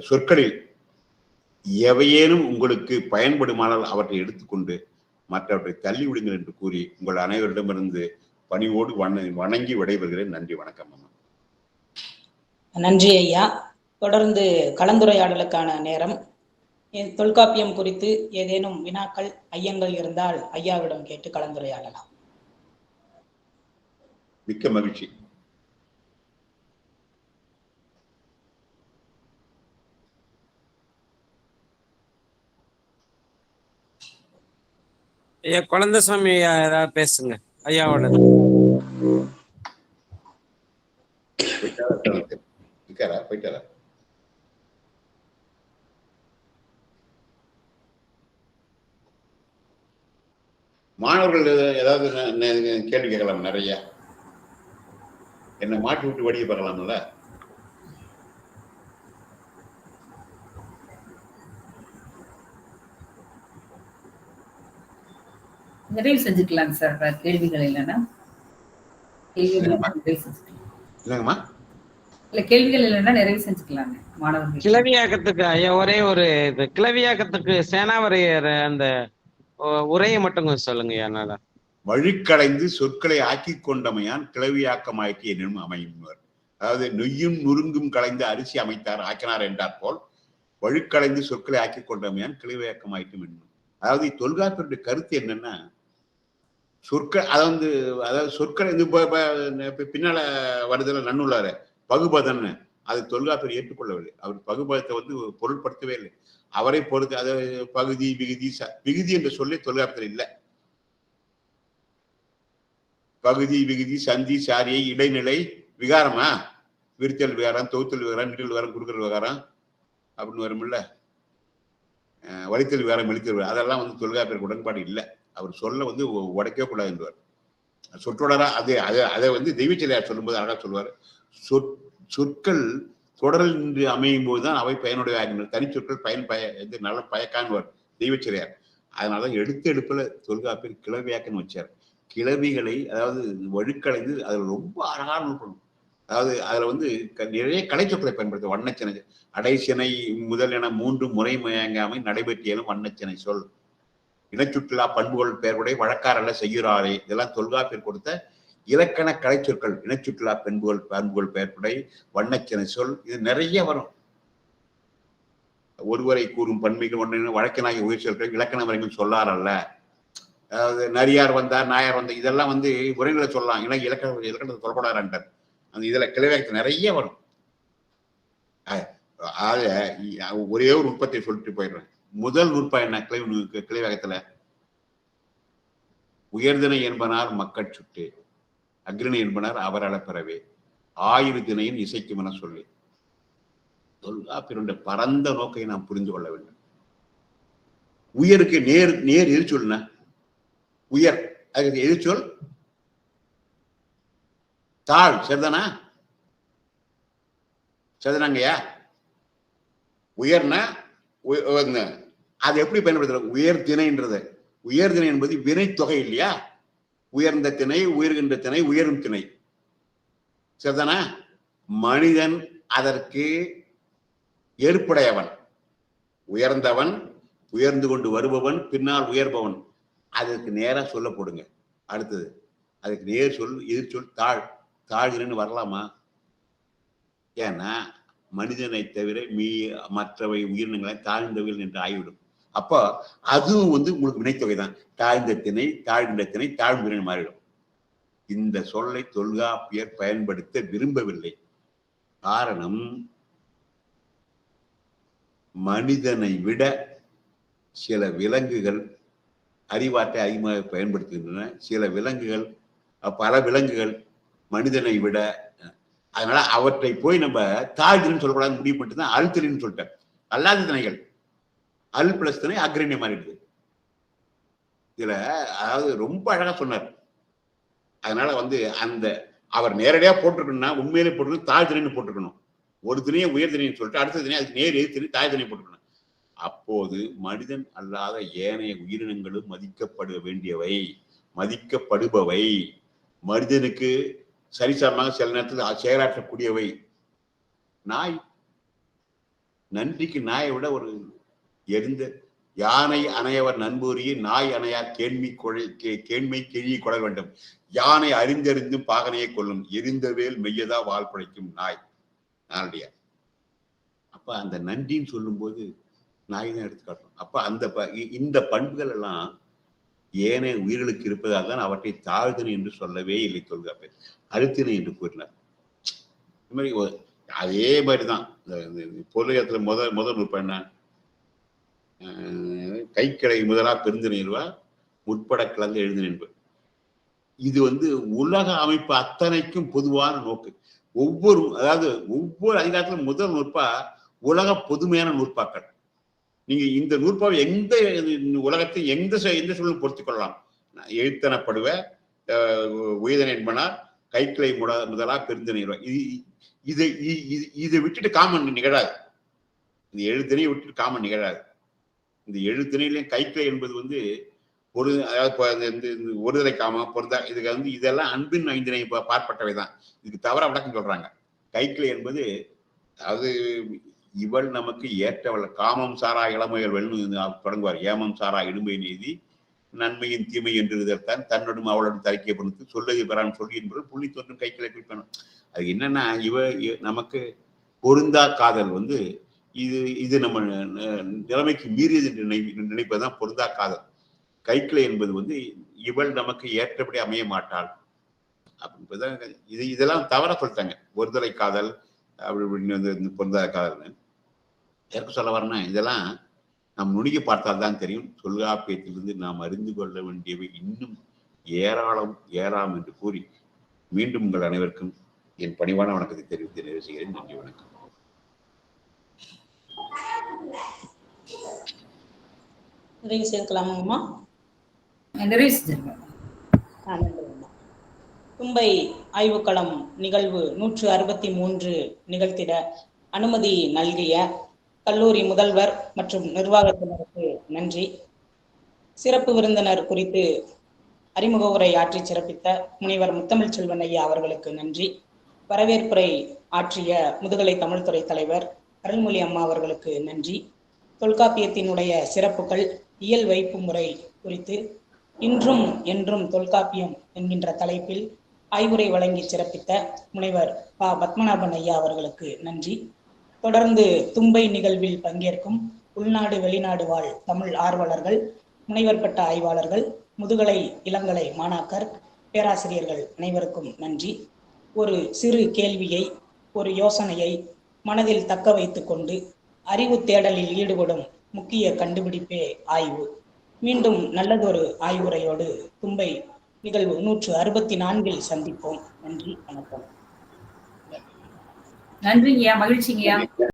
சொற்களில் எவையேனும் உங்களுக்கு பயன்படுமானால் அவற்றை எடுத்துக்கொண்டு மற்றவற்றை தள்ளி விடுங்கள் என்று கூறி உங்கள் அனைவரிடமிருந்து பணிவோடு வணங்கி விடைபெறுகிறேன். நன்றி, வணக்கம். நன்றி ஐயா. தொடர்ந்து கலந்துரையாடலுக்கான நேரம். தொல்காப்பியம் குறித்து ஏதேனும் வினாக்கள் ஐயங்கள் இருந்தால் ஐயாவிடம் கேட்டு கலந்துரையாடலாம். மிக்க மகிழ்ச்சி. ஐயா குழந்தைசாமி ஏதாவது பேசுங்க ஐயாவோட. போயிட்டாரா? மாணவர்கள் ஏதாவது கேள்வி கேட்கலாம். நிறைய என்ன மாட்டி விட்டு வடிக்க பார்க்கலாம்ல. நிறைவு செஞ்சுக்கலாம் சார். கேள்விகள் இல்லைன்னா இல்லைங்கம்மா, இல்ல கேள்விகள் இல்லைன்னா நிறைவு செஞ்சுக்கலாங்க மாணவர்கள். கிளவியாக்கத்துக்கு ஐயா ஒரே ஒரு இது, கிளவியாக்கத்துக்கு சேனாவரையர் அந்த உரையை மட்டும் கொஞ்சம் சொல்லுங்க. என்னால வழிக்கடைந்து சொற்களை ஆக்கி கொண்டமையான் கிளவியாக்கமாயிற்று என்னும் அமையும். அதாவது நொய்யும் நுறுங்கும் கலைந்து அரிசி அமைத்தார் ஆக்கினார் என்றார் போல் வழிக்கடைந்து சொற்களை ஆக்கி கொண்டமையான் கிளவியாக்கமாயிற்று என்னும். அதாவது தொல்காப்பியருடைய கருத்து என்னன்னா, சொற்கள் அதாவது சொற்களை பின்னால வருதல நன்னூலாரு பகுபதன் அது தொல்காப்பியர் ஏற்றுக்கொள்ளவில்லை. அவர் பகுபதத்தை பொருட்படுத்தவே இல்லை. அவரை பொறுத்து அதை பகுதி விகுதி விகுதி என்று சொல்லி தொல்காப்பியத்தில் இல்லை. பகுதி விகுதி சந்தி சாரியை இடைநிலை விகாரமா, விரித்தல் விகாரம், தொகுத்தல் விகாரம், நிட்டல் விகாரம், குறுக்கல் விகாரம் அப்படின்னு வரும்ல, வலித்தல் விகாரம், மெலித்தல் விகாரம், அதெல்லாம் தொல்காப்பியருக்கு உடன்பாடு இல்லை. அவர் சொல்ல உடைக்கவே கூடாது என்றார். சொற்றொடரா அதை தெய்வச்செழியார் சொல்லும்போது அழகா சொல்லுவார், சொற்கள் தொடரில் நின்று அமையும் போதுதான் அவை பயனுடைய தனிச்சொற்கள் நல்ல பயக்கான்வார் தெய்வச்செழியார். அதனாலதான் எடுப்புல தொல்காப்பியர் கிளவியாக்கன்னு வச்சார். கிளவிகளை அதாவது வழுக்கலைந்து அதுல ரொம்ப அழகான நூல். அதாவது அதுல நிறைய கலைச்சொற்களை பயன்படுத்த வண்ணச்சனை, அடைசினை முதல் என 3 முறை மயங்காமை நடைபெற்றியலும் வண்ணச்சனை சொல், இனச்சுற்றுலா பண்புகள் பெயர்வுடைய வழக்காரல்ல செய்யுறாரே, இதெல்லாம் தொல்காப்பியர் கொடுத்த இலக்கண கலைச்சொற்கள். இனச்சுற்றுலா பண்புகள் பெயர்ப்புடை வண்ணச்சனை சொல், இது நிறைய வரும். ஒருவரை கூறும் பன்மைகள் ஒன்று வழக்கினாகிய உயிர் சொற்கள் இலக்கண வரைக்கும் சொல்லாரல்ல. அதாவது நரியார் வந்தார், நாயார் வந்தார், இதெல்லாம் உரைகளை சொல்லலாம். ஏன்னா இலக்கணத்தை சொல்லக்கூடாதுன்றார். இதுல கிளவியாக்கத்து நிறைய வரும். ஒரே ஒரு நுட்பத்தை சொல்லிட்டு போயிடுறேன். முதல் நுட்பம் என்ன கிளவியாக்கத்துல? உயர்திணை என்பனார் மக்கள் சுட்டு, அக்ரிணை என்பனார் அவரால பெறவே, ஆயிரு திணையின் இசைக்கும் என சொல்லி. தொல்காப்பியருடைய பரந்த நோக்கை நாம் புரிந்து கொள்ள வேண்டும். உயருக்கு நேர் எது சொல்லுன? உயர், அதுக்கு எது சொல்? தாழ். சரிதானா? சரிதானாங்கய்யா? உயர்னா அது எப்படி பயன்படுத்துற? உயர் திணைன்றது. உயர் திணை என்பது வினை தொகை இல்லையா? உயர்ந்த திணை, உயர்கின்ற திணை, உயரும் திணை. சரிதானா? மனிதன் அதற்கு ஏற்புடையவன், உயர்ந்தவன், உயர்ந்து கொண்டு வருபவன், பின்னால் உயர்பவன். அதுக்கு நேரா சொல்ல போடுங்க. அடுத்தது அதுக்கு நேர் சொல், எதிர் சொல், தாழ்கிறன்னு வரலாமா? ஏன்னா மனிதனை தவிர மற்றவை உயிரினங்களை தாழ்ந்தவைகள் என்று ஆகிவிடும். அப்போ அதுவும் உங்களுக்கு வினைத்தொகை தான். தாழ்ந்த திணை, தாழ்கின்ற திணை, தாழ்ந்தினை மாறிடும். இந்த சொல்லை தொல்காப்பியர் பயன்படுத்த விரும்பவில்லை. காரணம், மனிதனை விட சில விலங்குகள் அறிவாற்றை அதிகமாக பயன்படுத்துகின்றன. சில விலங்குகள், பல விலங்குகள் மனிதனை விட, அதனால அவற்றை போய் நம்ம தாழ்த்தின்னு சொல்லக்கூடாது முடிவு பண்ணிட்டு தான் அல்திரின்னு சொல்லிட்டேன். அல்லாத திணைகள் அல் பிளஸ் திணை அக்ரணிய மாறிடுது. இதுல அதாவது ரொம்ப அழகா சொன்னார். அதனால அந்த அவர் நேரடியா போட்டிருக்கணும்னா உண்மையிலே போட்டுக்கணும், தாழ் திணைன்னு போட்டிருக்கணும். ஒரு திணையை உயர் திணைன்னு சொல்லிட்டு அடுத்த திணை அதுக்கு நேர் எதிர் திணை தாழ் திணை போட்டுக்கணும். அப்போது மனிதன் அல்லாத ஏனைய உயிரினங்களும் மதிக்கப்பட வேண்டியவை, மதிக்கப்படுபவை, மனிதனுக்கு சரிசமமாக சில நேரத்தில் செயலாற்றக்கூடியவை. நாய், நன்றிக்கு நாயை விட ஒரு எரிந்த யானை அணையவர் நண்பூரியே நாய் அணையார் கேண்மை கெழியை கொள்ள வேண்டும். யானை அறிந்தறிந்தும் பாகனையை கொள்ளும், எரிந்தவேல் மெய்யதா வாழ் படைக்கும் நாய். நாளுடைய அப்ப அந்த நன்றின்னு சொல்லும் போது நாய் தான் எடுத்துக்காட்டணும். அப்ப இந்த பண்புகள் எல்லாம் ஏனைய உயிர்களுக்கு இருப்பதால் தான் அவற்றை தாழ்த்தினை என்று சொல்லவே இல்லை தொல்காப்பியர், அழுத்தினை என்று கூறினார். இது மாதிரி அதே மாதிரிதான் பொருளியத்துல முதல் நூற்பா என்ன, கைக்கிளை முதலா பெருந்தினைவா முற்பட கலந்து எழுதின என்பது. இது உலக அமைப்பு அத்தனைக்கும் பொதுவான நோக்கு. ஒவ்வொரு அதிகாரத்திலும் முதல் நூற்பா உலக பொதுமையான நூற்பாக்கள். நீங்க இந்த நூற்பாவை எந்த உலகத்தை எந்த சூழலும் பொருத்திக் கொள்ளலாம். எழுத்தனப்படுவ உயதன என்பனார் கைக்கிளை முதலா பெருந்தினை. இதை விட்டுட்டு காமன் நிகழாது. இந்த எழுத்தினையை விட்டுட்டு காமன் நிகழாது. இந்த எழுத்தினையிலையும் கைக்கிளை என்பது ஒரு, அதாவது ஒருதலை காம பொருந்தா, இதுக்கு இதெல்லாம் அன்பின் ஐந்தினை பார்ப்பட்டவை தான். இதுக்கு தவற விளக்கம் சொல்றாங்க. கைக்கிளை என்பது அதாவது இவள் நமக்கு ஏற்றவள், காமம் சாரா இளமைகள் வெள்ளு தொடங்குவார். ஏமம் சாரா இடும்பை நீதி நன்மையின் தீமை என்று இதற்கான் தன்னோடும் அவளோடும் தரிக்கை பொறுத்து சொல்லது பெறான்னு சொல்லி என்பது புள்ளி தோன்றும் கைக்கிளை குறிப்பணும். அது என்னன்னா, நமக்கு பொருந்தா காதல் இது நம்ம நிலைமைக்கு மீறியது என்று நினைப்பதுதான் பொருந்தா காதல். கைக்கிளை என்பது இவள் நமக்கு ஏற்றபடி அமைய மாட்டாள் அப்படின்றதான். இதெல்லாம் தவற சொல்லிட்டாங்க. ஒருதலை காதல் அப்படி பொருந்தா காதல்னு எதற்கு சொல்ல வரேன்னா, இதெல்லாம் நம் நுணுகி பார்த்தால்தான் தெரியும். தொல்காப்பியத்திலிருந்து நாம் அறிந்து கொள்ள வேண்டியவை இன்னும் ஏராளம் ஏறாம் என்று கூறி மீண்டும் உங்கள் அனைவருக்கும் என் பணிவான வணக்கத்தை தெரிவித்து நிறைவு செய்கிறேன். நன்றி, வணக்கம். நிறைவு சேர்க்கலாமாம்மா? நிறைவு செஞ்சிருங்க. தும்பை ஆய்வுக்களம் நிகழ்வு 163 நிகழ்த்திட அனுமதி நல்கிய கல்லூரி முதல்வர் மற்றும் நிர்வாகத்தினருக்கு நன்றி. சிறப்பு விருந்தினர் குறித்து அறிமுக உரை ஆற்றி சிறப்பித்த முனைவர் முத்தமிழ் செல்வன் ஐயா அவர்களுக்கு நன்றி. வரவேற்புரை ஆற்றிய முதுகலை தமிழ்துறை தலைவர் அருள்மொழி அம்மா அவர்களுக்கு நன்றி. தொல்காப்பியத்தினுடைய சிறப்புகள், இயல் வைப்பு முறை குறித்து இன்றும் என்றும் தொல்காப்பியம் என்கின்ற தலைப்பில் ஆய்வுரை வழங்கி சிறப்பித்த முனைவர் பத்மநாபன் ஐயா அவர்களுக்கு நன்றி. தொடர்ந்து தும்பை நிகழ்வில் பங்கேற்கும் உள்நாடு வெளிநாடு வாழ் தமிழ் ஆர்வலர்கள், முனைவர் பட்ட ஆய்வாளர்கள், முதுகலை இளங்கலை மாணாக்கர், பேராசிரியர்கள் அனைவருக்கும் நன்றி. ஒரு சிறு கேள்வியை, ஒரு யோசனையை மனதில் தக்க வைத்து கொண்டு அறிவு தேடலில் ஈடுபடும் முக்கிய கண்டுபிடிப்பே ஆய்வு. மீண்டும் நல்லதொரு ஆய்வுரையோடு தும்பை நிகழ்வு 164 சந்திப்போம். நன்றி, வணக்கம். நன்றிங்கய்யா, மகிழ்ச்சிங்கய்யா.